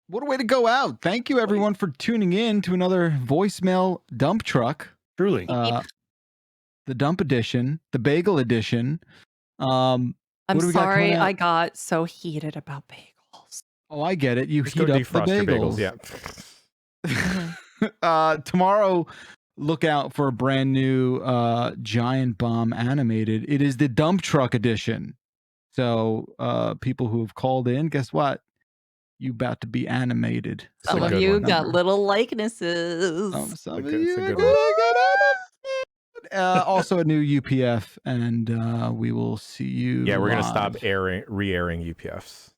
What a way to go out. Thank you, everyone, for tuning in to another voicemail dump truck. Truly. The dump edition, the bagel edition. I'm sorry I got so heated about bagels. Oh, I get it. You Just heat go up the defrost your bagels. Yeah. Tomorrow, look out for a brand new Giant Bomb animated. It is the dump truck edition. So people who have called in, guess what? You about to be animated. Some of you got little likenesses. Some of you are gonna get animated. Also a new UPF, and we will see you. Yeah, we're gonna live. stop re-airing UPFs.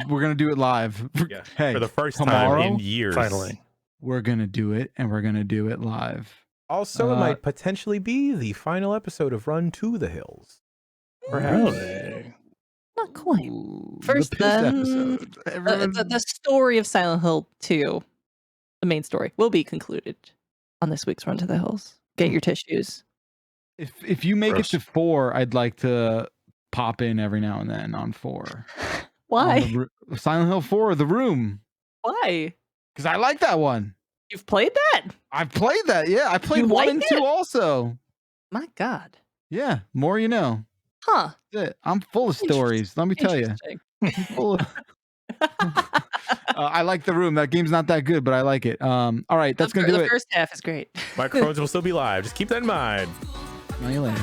We're gonna do it live. Yeah, Hey, for the first tomorrow, time in years. Finally, we're gonna do it, and we're gonna do it live. Also, it might potentially be the final episode of Run to the Hills. Perhaps. Really? Not quite. First, the story of Silent Hill 2, the main story, will be concluded on this week's Run to the Hills. Get your tissues. If you make it to 4, I'd like to pop in every now and then on 4. Why? Silent Hill 4, The Room. Why? Because I like that one. You've played that? I've played that. Yeah, I played 1 and 2 also. My God. Yeah, more you know. Huh. That's it. I'm full of stories. Let me tell you. I like The Room. That game's not that good, but I like it. All right, that's gonna do it. The first half is great. Microphones will still be live. Just keep that in mind. See you later.